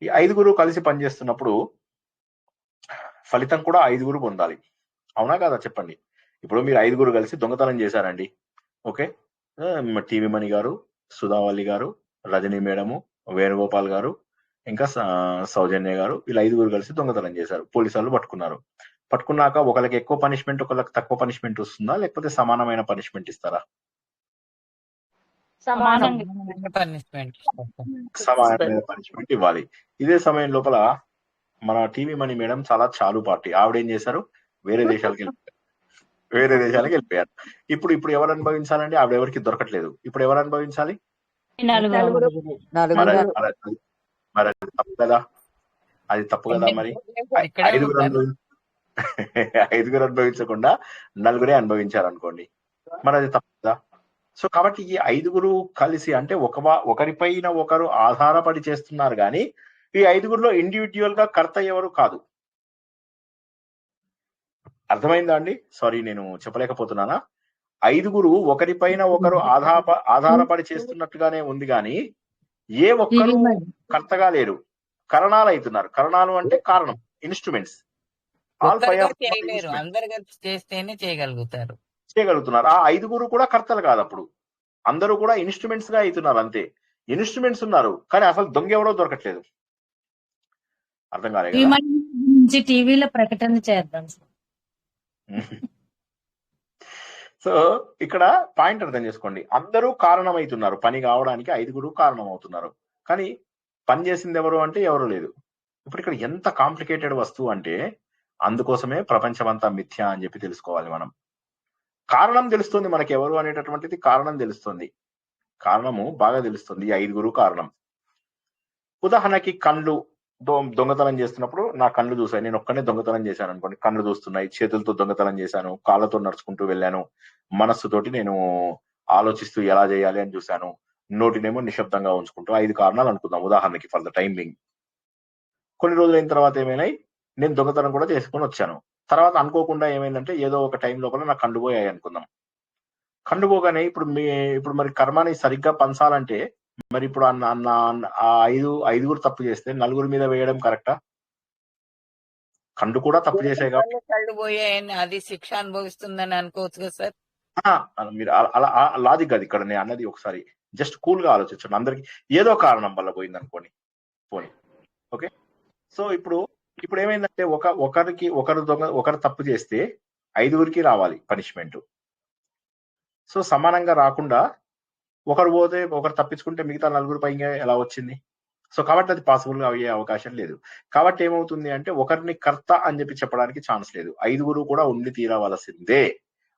ఈ 5 కలిసి పనిచేస్తున్నప్పుడు ఫలితం కూడా 5 పొందాలి, అవునా కాదా చెప్పండి. ఇప్పుడు మీరు 5 కలిసి దొంగతనం చేశారండి, ఓకే. టీవీ మణి గారు, సుధావల్లి గారు, రజనీ మేడము, వేణుగోపాల్ గారు, ఇంకా సౌజన్య గారు, వీళ్ళు 5 కలిసి దొంగతనం చేశారు. పోలీసు వాళ్ళు పట్టుకున్నారు. పట్టుకున్నాక ఒకరికి ఎక్కువ పనిష్మెంట్, ఒకరికి తక్కువ పనిష్మెంట్ వస్తుందా, లేకపోతే సమానమైన పనిష్మెంట్ ఇస్తారా? సమానమైన పనిష్మెంట్. సమానమైన పనిష్మెంట్ ఇవ్వాలి. ఇదే సమయం లోపల మన టీవీ మణి మేడం చాలా చాలు పార్టీ, ఆవిడేం చేశారు, వేరే దేశాలకు వెళ్ళిపోయారు. ఇప్పుడు ఎవరు అనుభవించాలండి? ఆవిడ ఎవరికి దొరకట్లేదు. ఇప్పుడు ఎవరు అనుభవించాలి? మరి అది తప్పు కదా, అది తప్పు కదా. మరి ఇక్కడే 5 అనుభవించకుండా 4 అనుభవించారు అనుకోండి, మరి అది తప్పు కదా. సో కాబట్టి ఈ 5 కలిసి అంటే ఒకరిపైన ఒకరు ఆధారపడి చేస్తున్నారు, కానీ ఈ 5లో ఇండివిజువల్ గా కర్త ఎవరు కాదు. అర్థమైందా అండి? సారీ, నేను చెప్పలేకపోతున్నానా? 5 ఒకరిపైన ఒకరు ఆధారపడి చేస్తున్నట్టుగానే ఉంది, కానీ ఏ ఒక్కరు కర్తగా లేరు, కరణాలు అవుతున్నారు. కరణాలు అంటే కారణం, ఇన్స్ట్రుమెంట్స్. చేయలేరు, అందరు కలిసి చేస్తేనే చేయగలుగుతారు. ఆ 5 కూడా కర్తలు కాదు. అప్పుడు అందరూ కూడా ఇన్స్ట్రుమెంట్స్ గా అవుతున్నారు, అంతే. ఇన్స్ట్రుమెంట్స్ ఉన్నారు, కానీ అసలు దొంగ ఎవరో దొరకట్లేదు. అర్థం కాలేదు. టీవీలో ప్రకటన చేద్దాం. సో ఇక్కడ పాయింట్ అర్థం చేసుకోండి. అందరూ కారణమవుతున్నారు, పని కావడానికి 5 కారణం అవుతున్నారు, కానీ పని చేసింది ఎవరు అంటే ఎవరు లేదు. ఇప్పుడు ఇక్కడ ఎంత కాంప్లికేటెడ్ వస్తువు అంటే, అందుకోసమే ప్రపంచమంతా మిథ్య అని చెప్పి తెలుసుకోవాలి మనం. కారణం తెలుస్తుంది మనకి, ఎవరు అనేటటువంటిది కారణం తెలుస్తుంది, కారణము బాగా తెలుస్తుంది. 5 కారణం. ఉదాహరణకి కళ్ళు, దొంగతనం చేస్తున్నప్పుడు నా కళ్ళు చూసాయి, నేను ఒక్కనే దొంగతనం చేశాను అనుకోండి, కళ్ళు చూస్తున్నాయి. చేతులతో దొంగతనం చేశాను, కాళ్ళతో నడుచుకుంటూ వెళ్ళాను, మనస్సుతోటి నేను ఆలోచిస్తూ ఎలా చేయాలి అని చూశాను, నోటినేమో నిశ్శబ్దంగా ఉంచుకుంటూ. 5 కారణాలు అనుకుందాం ఉదాహరణకి, ఫర్ ద టైం బింగ్. కొన్ని రోజులైన తర్వాత ఏమైనాయి, నేను దొంగతనం కూడా చేసుకుని వచ్చాను. తర్వాత అనుకోకుండా ఏమైందంటే, ఏదో ఒక టైం లోపల నా కళ్ళు పోయాయి అనుకుందాం. కళ్ళు పోగానే ఇప్పుడు మరి కర్మాని సరిగ్గా పంచాలంటే, మరి ఇప్పుడు ఆ 5 తప్పు చేస్తే 4 మీద వేయడం కరెక్టా? కళ్ళు కూడా తప్పు చేసాయి కాబట్టి కళ్ళు పోయాయని అది శిక్ష అనుభవిస్తుందని అనుకోవచ్చు కదా సార్. మీరు అలా లాజిక్ అది ఇక్కడ నేను అన్నది. ఒకసారి జస్ట్ కూల్ గా ఆలోచించండి. అందరికి ఏదో కారణం వల్ల పోయింది అనుకోండి, పోనీ, ఓకే. సో ఇప్పుడు ఏమైందంటే, ఒకరు తప్పు చేస్తే 5 రావాలి పనిష్మెంట్. సో సమానంగా రాకుండా ఒకరు పోతే ఒకరు తప్పించుకుంటే మిగతా 4 పైగా ఎలా వచ్చింది? సో కాబట్టి అది పాసిబుల్ గా అయ్యే అవకాశం లేదు. కాబట్టి ఏమవుతుంది అంటే, ఒకరిని కర్త అని చెప్పి చెప్పడానికి ఛాన్స్ లేదు. 5 కూడా ఉండి తీరవలసిందే.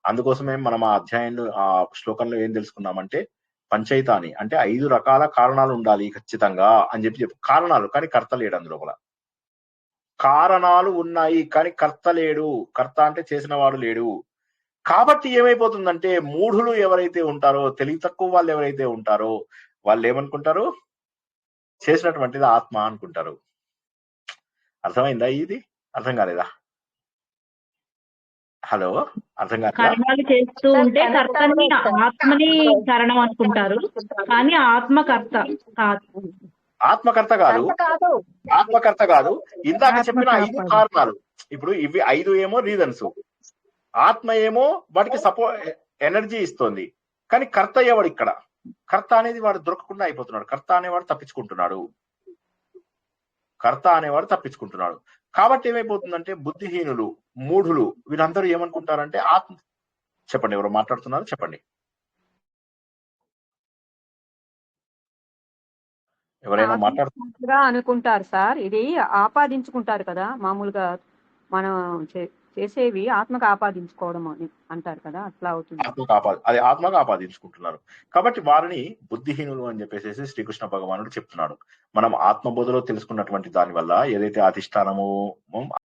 అందుకోసమే మనం ఆ అధ్యాయంలో, ఆ శ్లోకంలో ఏం తెలుసుకున్నామంటే, పంచైతాని అంటే 5 రకాల కారణాలు ఉండాలి ఖచ్చితంగా అని చెప్పి కారణాలు, కానీ కర్త లేడు అందులోపల. కారణాలు ఉన్నాయి కానీ కర్త లేడు. కర్త అంటే చేసిన వాడు లేడు. కాబట్టి ఏమైపోతుందంటే, మూఢులు ఎవరైతే ఉంటారో, తెలివి తక్కువ వాళ్ళు ఎవరైతే ఉంటారో, వాళ్ళు ఏమనుకుంటారు, చేసినటువంటిది ఆత్మ అనుకుంటారు. అర్థమైందా? ఇది అర్థం కాలేదా? హలో, అర్థం కాలేదా? కర్మాలు చేస్తూ ఉంటే కర్తని ఆత్మని కారణం అనుకుంటారు, కానీ ఆత్మకర్త కాదు. ఆత్మకర్త కాదు. ఇందాక చెప్పిన 5 కారణాలు. ఇప్పుడు ఇవి 5 ఏమో రీజన్స్, ఆత్మ ఏమో వాటికి ఎనర్జీ ఇస్తుంది. కానీ కర్త ఎవడు ఇక్కడ? కర్త అనేది వాడు దొరకకుండా అయిపోతున్నాడు. కర్త అనేవాడు తప్పించుకుంటున్నాడు. కాబట్టి ఏమైపోతుందంటే, బుద్ధిహీనులు, మూఢులు, వీళ్ళందరూ ఏమనుకుంటారంటే ఆత్మ. చెప్పండి, ఎవరు మాట్లాడుతున్నారు? చెప్పండి, ఎవరైనా మాట్లాడుతున్నారు? అనుకుంటారు సార్. ఇది ఆపాదించుకుంటారు కదా మామూలుగా. మనం చేసేవి ఆత్మకు ఆపాదించుకోవడం అని అంటారు కదా, అట్లా అవుతుంది. ఆత్మకు ఆపాదించుకుంటున్నారు. కాబట్టి వారిని బుద్ధిహీనులు అని చెప్పేసి శ్రీకృష్ణ భగవానుడు చెప్తున్నాడు. మనం ఆత్మబోధలో తెలుసుకున్నటువంటి దాని వల్ల ఏదైతే అధిష్టానము,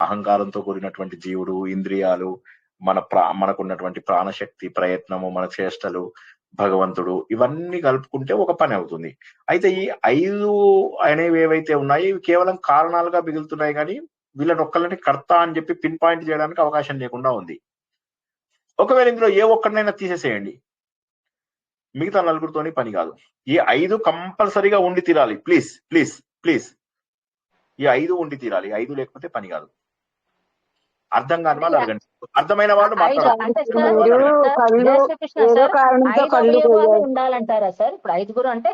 అహంకారంతో కూడినటువంటి జీవుడు, ఇంద్రియాలు, మనకున్నటువంటి ప్రాణశక్తి, ప్రయత్నము, మన చేష్టలు, భగవంతుడు, ఇవన్నీ కలుపుకుంటే ఒక పని అవుతుంది. అయితే ఈ 5 అనేవి ఏవైతే ఉన్నాయో ఇవి కేవలం కారణాలుగా మిగులుతున్నాయి, కానీ వీళ్ళని ఒక్కళ్ళని కర్త అని చెప్పి పిన్ పాయింట్ చేయడానికి అవకాశం లేకుండా ఉంది. ఒకవేళ ఇందులో ఏ ఒక్కడినైనా తీసేసేయండి, మిగతా నలుగురితోని పని కాదు. ఈ 5 కంపల్సరీగా ఉండి తీరాలి. ప్లీజ్ ప్లీజ్ ప్లీజ్, ఈ 5 ఉండి తీరాలి. 5 లేకపోతే పని కాదు. అర్థం కాని వాళ్ళు అడగండి, అర్థమైన వాళ్ళు ఉండాలంటారా సార్? ఇప్పుడు 5 అంటే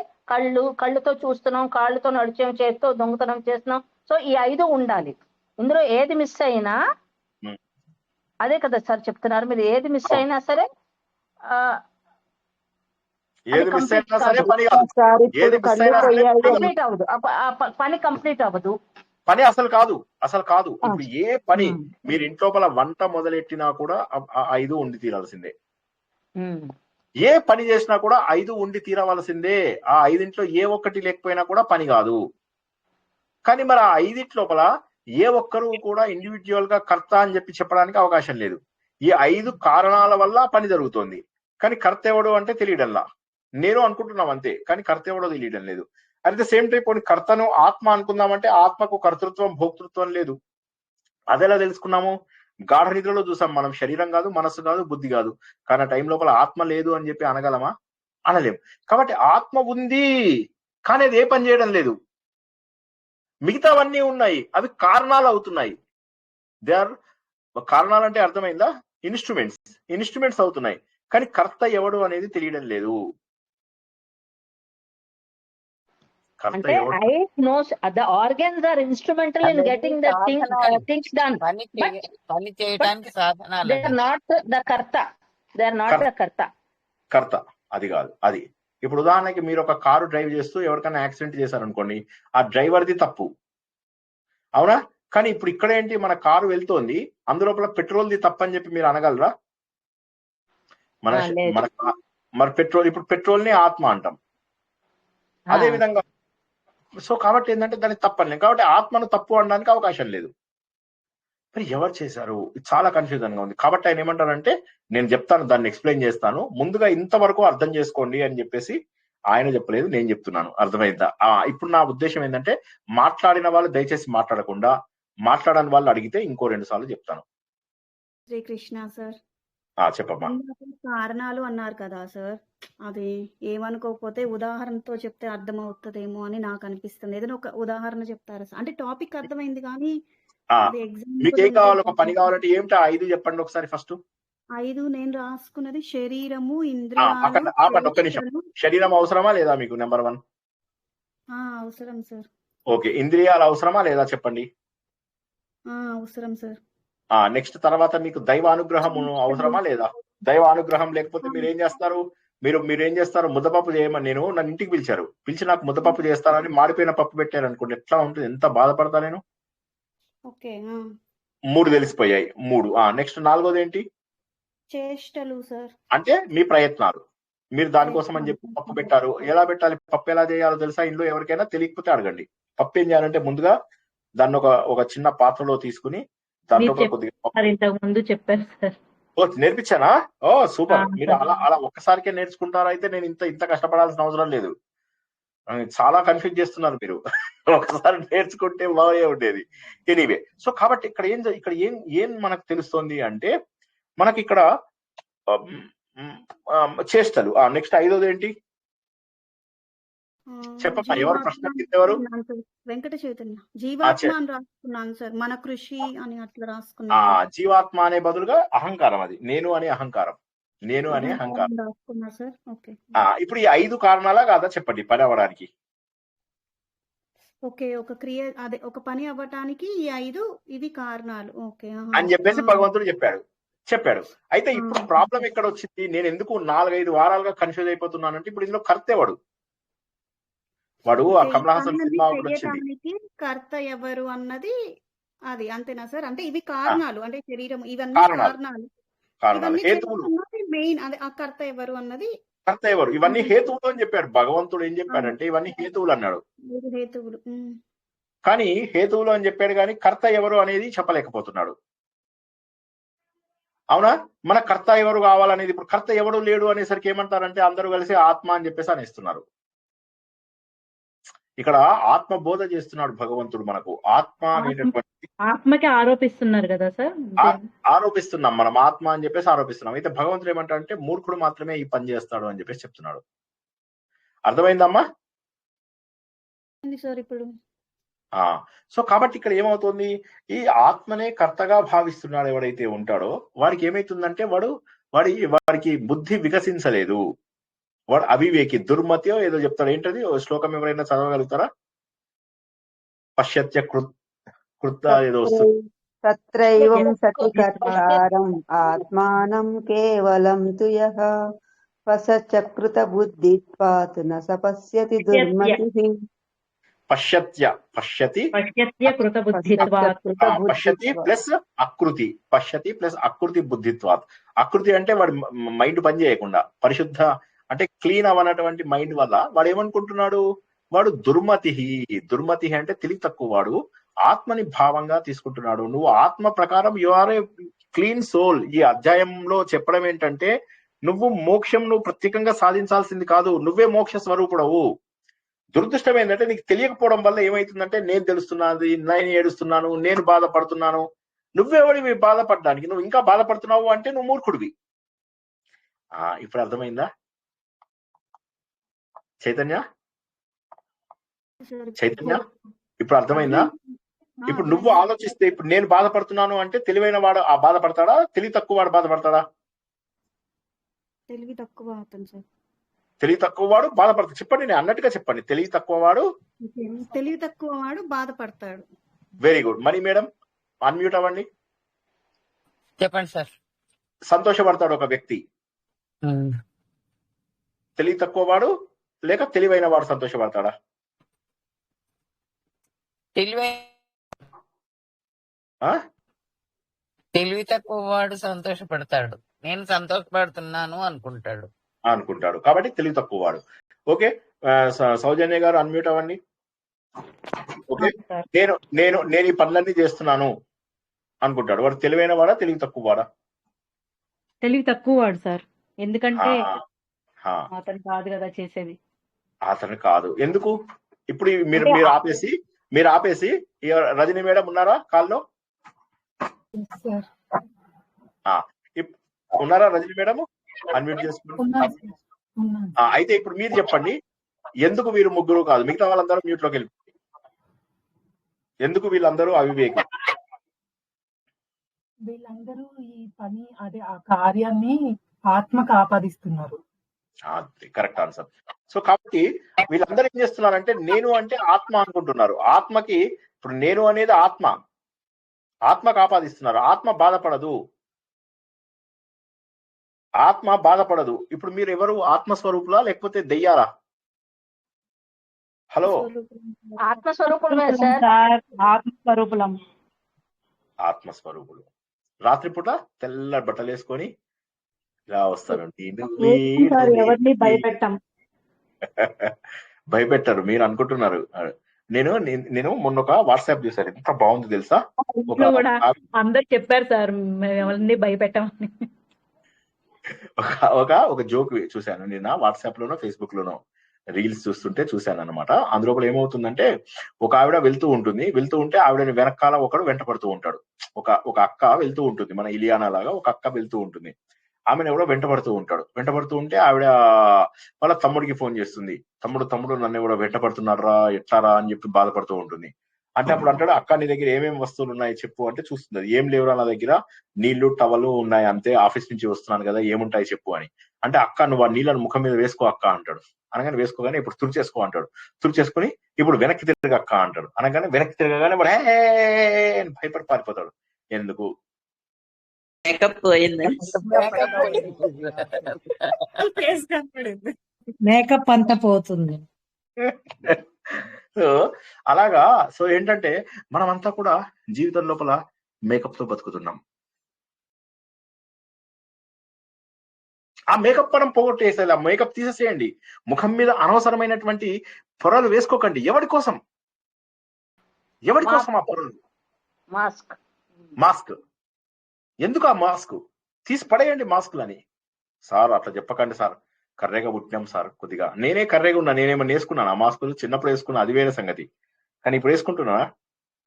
కళ్ళుతో చూస్తున్నాం, కాళ్ళతో నడిచే, చేత్తో దొంగతనం చేస్తున్నాం. సో ఈ 5 ఉండాలి. ఇందులో ఏది మిస్ అయినా, అదే కదా సార్ చెప్తున్నారు మీరు, ఏది మిస్ అయినా సరే కంప్లీట్ అవ్వదు, పని కంప్లీట్ అవ్వదు. పని అసలు కాదు. ఇప్పుడు ఏ పని మీరు ఇంట్లోపల వంట మొదలెట్టినా కూడా 5 ఉండి తీరాల్సిందే. ఏ పని చేసినా కూడా 5 ఉండి తీరవలసిందే. ఆ 5 ఏ ఒక్కటి లేకపోయినా కూడా పని కాదు. కానీ మరి ఆ 5 లోపల ఏ ఒక్కరు కూడా ఇండివిజువల్ గా కర్త అని చెప్పి చెప్పడానికి అవకాశం లేదు. ఈ 5 కారణాల వల్ల పని జరుగుతోంది, కానీ కర్త ఎవడు అంటే తెలియడంలా. నేను అనుకుంటున్నాం అంతే, కానీ కర్త ఎవడో తెలియడం లేదు. అట్ ద సేమ్ టైం కొన్ని కర్తను ఆత్మ అనుకుందామంటే ఆత్మకు కర్తృత్వం, భోక్తృత్వం లేదు. అదెలా తెలుసుకున్నాము? గాఢ నిద్రలో చూసాం మనం. శరీరం కాదు, మనస్సు కాదు, బుద్ధి కాదు, కానీ ఆ టైం లోపల ఆత్మ లేదు అని చెప్పి అనగలమా? అనలేం. కాబట్టి ఆత్మ ఉంది, కానీ అది ఏ పని చేయడం లేదు. మిగతావన్నీ ఉన్నాయి, అవి కారణాలు అవుతున్నాయి. దే ఆర్ కారణాలు అంటే అర్థమైందా? ఇన్స్ట్రుమెంట్స్ అవుతున్నాయి, కానీ కర్త ఎవడు అనేది తెలియడం లేదు. అంటే eyes knows the organs are instrumental in getting the things done, పని చేయడానికి సాధనాలు. they are not the karta, they are not the karta. అది కాదు. అది ఇప్పుడు ఉదాహరణకి మీరు ఒక కారు డ్రైవ్ చేస్తూ ఎవరికైనా యాక్సిడెంట్ చేశారనుకోండి, ఆ డ్రైవర్ది తప్పు, అవునా? కానీ ఇప్పుడు ఇక్కడ ఏంటి, మన కారు వెళ్తోంది, అందులోపల పెట్రోల్ది తప్పని చెప్పి మీరు అనగలరా? మన పెట్రోల్, ఇప్పుడు పెట్రోల్ ని ఆత్మ అంటాం. అదే విధంగా సో కాబట్టి ఏంటంటే దాన్ని తప్పలేదు, కాబట్టి ఆత్మను తప్పు అనడానికి అవకాశం లేదు. మరి ఎవరు చేశారు? చాలా కన్ఫ్యూజన్ గా ఉంది. కాబట్టి ఆయన ఏమంటారంటే, నేను చెప్తాను, దాన్ని ఎక్స్ప్లెయిన్ చేస్తాను, ముందుగా ఇంతవరకు అర్థం చేసుకోండి అని చెప్పేసి ఆయన చెప్పలేదు, నేను చెప్తున్నాను. అర్థమైందా? ఇప్పుడు నా ఉద్దేశం ఏంటంటే, మాట్లాడిన వాళ్ళు దయచేసి మాట్లాడకుండా, మాట్లాడని వాళ్ళు అడిగితే ఇంకో 2 సార్లు చెప్తాను. శ్రీకృష్ణ సార్, చెప్పమ్మా. కారణాలు అన్నారు కదా సార్, అది ఏమనుకోకపోతే ఉదాహరణతో చెప్తే అర్థమవుతుందేమో అని నాకు అనిపిస్తుంది. ఏదైనా ఒక ఉదాహరణ చెప్తారా సార్? అంటే టాపిక్ అర్థమైంది, కానీ మీకు ఏం కావాలి? ఒక పని కావాలంటే ఏమిటా 5 చెప్పండి ఒకసారి. ఫస్ట్ 5 నేను రాసుకున్నది శరీరము, ఇంద్రియాలు. ఒక్క నిమిషం. శరీరం అవసరమా లేదా మీకు? నెంబర్ 1 అవసరం సార్. ఓకే, ఇంద్రియాలు అవసరమా లేదా చెప్పండి? అవసరం సార్. నెక్స్ట్ తర్వాత మీకు దైవ అనుగ్రహం అవసరమా లేదా? దైవ అనుగ్రహం లేకపోతే మీరు ఏం చేస్తారు? మీరేం చేస్తారు? ముద్దపప్పు చేయమని నన్ను ఇంటికి పిలిచి నాకు ముద్దపప్పు చేస్తారని మాడిపోయిన పప్పు పెట్టారు అనుకోండి, ఎట్లా ఉంటుంది? ఎంత బాధపడతా నేను. 3 తెలిసిపోయాయి. 3. నెక్స్ట్ 4వది ఏంటి? చేష్టలు సార్. అంటే మీ ప్రయత్నాలు. మీరు దానికోసం అని చెప్పి పప్పు పెట్టారు. ఎలా పెట్టాలి, పప్పు ఎలా చేయాలో తెలుసా? ఇంట్లో ఎవరికైనా తెలియకపోతే అడగండి. పప్పు ఏం చేయాలంటే, ముందుగా దాన్ని ఒక చిన్న పాత్రలో తీసుకుని దాంట్లో కొద్దిగా ముందు చెప్పారు సార్. నేర్పించానా? సూపర్. మీరు అలా ఒక్కసారికే నేర్చుకుంటారా? అయితే నేను ఇంత కష్టపడాల్సిన అవసరం లేదు. చాలా కన్ఫ్యూజ్ చేస్తున్నారు మీరు. ఒకసారి నేర్చుకుంటే బాగా ఉండేది. ఎనీవే, సో కాబట్టి ఇక్కడ ఏం మనకు తెలుస్తోంది అంటే, మనకి ఇక్కడ చేష్టలు. నెక్స్ట్ 5వది ఏంటి చెప్పమ్మా? ఎవరు ప్రశ్న ఎవరు? వెంకట చైతన్య. జీవాత్మ అని రాసుకున్నాను సార్, మన కృషి అని అట్లా రాసుకున్నా. జీవాత్మ అనే బదులుగా అహంకారం, అది నేను అనే అహంకారం. రాసుకున్నా సార్. ఓకే, ఇప్పుడు ఈ 5 కారణాలా కాదా చెప్పండి పని అవ్వడానికి? ఓకే, ఒక క్రియ, అదే ఒక పని అవ్వటానికి ఈ 5 ఇవి కారణాలు. ఓకే అని చెప్పేసి భగవంతుడు చెప్పాడు. అయితే ఇప్పుడు ప్రాబ్లం ఎక్కడ వచ్చింది? నేను ఎందుకు 4-5 వారాలుగా కన్ఫ్యూజ్ అయిపోతున్నానంటే, ఇప్పుడు ఇందులో కర్త ఎవడు? వాడు ఆ కమల్ హాసన్ సినిమా వచ్చింది, కర్త ఎవరు అన్నది అది అంతేనా సార్? అంటే ఇవి కారణాలు, అంటే శరీరం ఇవన్నీ కారణాలు కారణాలు. కారణాలు ఇవన్నీ హేతువులు. చేస్తున్నది మెయిన్ అదే ఆ కర్త ఎవరు అన్నది కర్త ఎవరు? ఇవన్నీ హేతువులు అని చెప్పాడు భగవంతుడు. ఏం చెప్పాడంటే ఇవన్నీ హేతువులు అన్నాడు. హేతువులు. కానీ హేతువులు అని చెప్పాడు కానీ కర్త ఎవరు అనేది చెప్పలేకపోతున్నాడు. అవునా? మన కర్త ఎవరు కావాలనేది, ఇప్పుడు కర్త ఎవరు లేడు అనేసరికి ఏమంటారంటే అందరూ కలిసి ఆత్మ అని చెప్పేసి అనేస్తున్నారు. ఇక్కడ ఆత్మ బోధ చేస్తున్నాడు భగవంతుడు మనకు. ఆత్మ అనేటటువంటి ఆత్మకి ఆరోపిస్తున్నారు కదా సార్? ఆరోపిస్తున్నాం మనం, ఆత్మ అని చెప్పేసి ఆరోపిస్తున్నాం. అయితే భగవంతుడు ఏమంటాడంటే మూర్ఖుడు మాత్రమే ఈ పని చేస్తాడు అని చెప్పేసి చెప్తున్నాడు. అర్థమైందమ్మా? సార్ ఇప్పుడు సో కాబట్టి ఇక్కడ ఏమవుతుంది, ఈ ఆత్మనే కర్తగా భావిస్తున్నాడు ఎవడైతే ఉంటాడో వాడికి ఏమైతుందంటే వాడికి బుద్ధి వికసించలేదు. వాడు అవివేకి, దుర్మతియో ఏదో చెప్తాడు. ఏంటది శ్లోకం ఎవరైనా చదవగలుగుతారా? పశ్యత్య కృత ఏదో వస్తుంది. తత్రైవం సతి కర్తారం ఆత్మానం కేవలం తు యః పశ్యత్యకృత బుద్ధిత్వాత్ న స పశ్యతి దుర్మతిః. పశ్యతి ప్లస్ అకృతి, పశ్యతి ప్లస్ అకృతి బుద్ధిత్వాత్. అకృతి అంటే వాడి మైండ్ పని చేయకుండా, పరిశుద్ధ అంటే క్లీన్ అవనటువంటి మైండ్ వల్ల వాడు ఏమనుకుంటున్నాడు, వాడు దుర్మతి అంటే తెలివి తక్కువ వాడు, ఆత్మని భావంగా తీసుకుంటున్నాడు. నువ్వు ఆత్మ ప్రకారం you are a clean soul. ఈ అధ్యాయంలో చెప్పడం ఏంటంటే నువ్వు మోక్షం నువ్వు ప్రత్యేకంగా సాధించాల్సింది కాదు, నువ్వే మోక్ష స్వరూపుడవు. దురదృష్టం ఏంటంటే నీకు తెలియకపోవడం వల్ల ఏమైతుందంటే నేను తెలుస్తున్నది, నేను ఏడుస్తున్నాను, నేను బాధపడుతున్నాను. నువ్వెవడివి బాధపడడానికి? నువ్వు ఇంకా బాధపడుతున్నావు అంటే నువ్వు మూర్ఖుడివి. ఇప్పుడు అర్థమైందా చైతన్య? ఇప్పుడు అర్థమైందా? ఇప్పుడు నువ్వు ఆలోచిస్తే, ఇప్పుడు నేను బాధపడుతున్నాను అంటే తెలివైన వాడు ఆ బాధపడతాడా, తెలివి తక్కువ వాడు బాధపడతాడా? తెలివి తక్కువ అవుతుంది సార్. తెలివి తక్కువ వాడు బాధపడతాడు. చెప్పండి, నేను అన్నట్టుగా చెప్పండి. తెలివి తక్కువ వాడు బాధపడతాడు. Very good. Money madam unmute అవ్వండి. చెప్పండి సార్. సంతోషపడతాడు ఒక వ్యక్తి. తెలివి తక్కువ వాడు లేక తెలివైన వాడు సంతోషపడతాడా? తెలివి తక్కువ వాడు సంతోషపడతాడు. నేను సంతోషపడుతున్నాను అనుకుంటాడు. కాబట్టి తెలివి తక్కువ వాడు. ఓకే, సౌజన్య గారు అన్మ్యూట్ అవ్వండి. ఓకే, నేను ఈ పనులన్నీ చేస్తున్నాను అనుకుంటాడు. వాడు తెలివైన వాడా తెలివి తక్కువ వాడా? తెలివి తక్కువ వాడు సార్. ఎందుకంటే అతను కాదు కదా చేసేది. అతను కాదు. ఎందుకు? ఇప్పుడు మీరు ఆపేసి రజనీ మేడం ఉన్నారా కాల్లో? ఉన్నారా రజనీ మేడం? అన్మ్యూట్ చేసుకున్నారు. అయితే ఇప్పుడు మీరు చెప్పండి, ఎందుకు వీరు ముగ్గురు కాదు, మిగతా వాళ్ళందరూ మ్యూట్ లోకి వెళ్ళి, ఎందుకు వీళ్ళందరూ అవివేకి? వీళ్ళందరూ ఈ పని అదే ఆ కార్యాన్ని ఆత్మకు ఆపాదిస్తున్నారు. Correct answer. సో కాబట్టి వీళ్ళందరూ ఏం చేస్తున్నారంటే నేను అంటే ఆత్మ అనుకుంటున్నారు. ఆత్మకి ఇప్పుడు నేను అనేది ఆత్మకు ఆపాదిస్తున్నారు. ఆత్మ బాధపడదు. ఇప్పుడు మీరు ఎవరు, ఆత్మస్వరూపులా లేకపోతే దెయ్యాలా? హలో, ఆత్మస్వరూపులు. రాత్రిపూట తెల్ల బట్టలు వేసుకొని ఇలా వస్తారు. భయపెట్టారు, మీరు అనుకుంటున్నారు. నేను మొన్న ఒక వాట్సాప్ చూసాను, ఎంత బాగుంది తెలుసా? అందరు చెప్పారు సార్ ఎవరిని భయపెట్టామని. ఒక జోక్ చూశాను నిన్న, వాట్సాప్ లోనో ఫేస్బుక్ లోనో రీల్స్ చూస్తుంటే చూశాను అనమాట. అందులో ఏమవుతుందంటే ఒక ఆవిడ వెళ్తూ ఉంటే ఆవిడని వెనకాల ఒకడు వెంట పడుతూ ఉంటాడు. ఒక అక్క వెళ్తూ ఉంటుంది, మన ఇలియానా లాగా ఒక అక్క వెళ్తూ ఉంటుంది. ఆమెను ఎవడో వెంట పడుతూ ఉంటే ఆవిడ వాళ్ళ తమ్ముడికి ఫోన్ చేస్తుంది. తమ్ముడు నన్ను ఎవడో వెంట పడుతున్నారా, ఎట్లారా అని చెప్పి బాధపడుతూ ఉంటుంది. అంటే అప్పుడు అంటాడు, అక్క నీ దగ్గర ఏమేమి వస్తువులు ఉన్నాయి చెప్పు అంటే చూస్తుంది. ఏం లేవురా నా దగ్గర, నీళ్లు టవలు ఉన్నాయి అంతే, ఆఫీస్ నుంచి వస్తున్నాను కదా, ఏముంటాయి చెప్పు అని. అంటే అక్క నువ్వు ఆ నీళ్ళని ముఖం మీద వేసుకో అక్క అంటాడు. అనగానే వేసుకోగానే ఇప్పుడు తుడిచేసుకో అంటాడు. తుడిచేసుకుని ఇప్పుడు వెనక్కి తిరగ అక్క అంటాడు. అనగానే వెనక్కి తిరగగానే వాడు భయపడి పారిపోతాడు. ఎందుకు? మేకప్ అంతా పోతుంది. సో అలాగా సో ఏంటంటే మనమంతా కూడా జీవితం లోపల మేకప్ తో బతుకుతున్నాం. ఆ మేకప్ మనం పోగొట్టేసేయాలి, ఆ మేకప్ తీసేసేయండి. ముఖం మీద అనవసరమైనటువంటి పొరలు వేసుకోకండి. ఎవరి కోసం ఆ పొరలు? మాస్క్ ఎందుకు? ఆ మాస్క్ తీసి పడేయండి మాస్కులని. సార్ అట్లా చెప్పకండి సార్, కర్రేగా పుట్టినాం సార్. కొద్దిగా నేనే కర్రేగా ఉన్నా, నేనేమన్నా వేసుకున్నాను ఆ మాస్కులు? చిన్నప్పుడు వేసుకున్నా, అది వేరే సంగతి. కానీ ఇప్పుడు వేసుకుంటున్నా.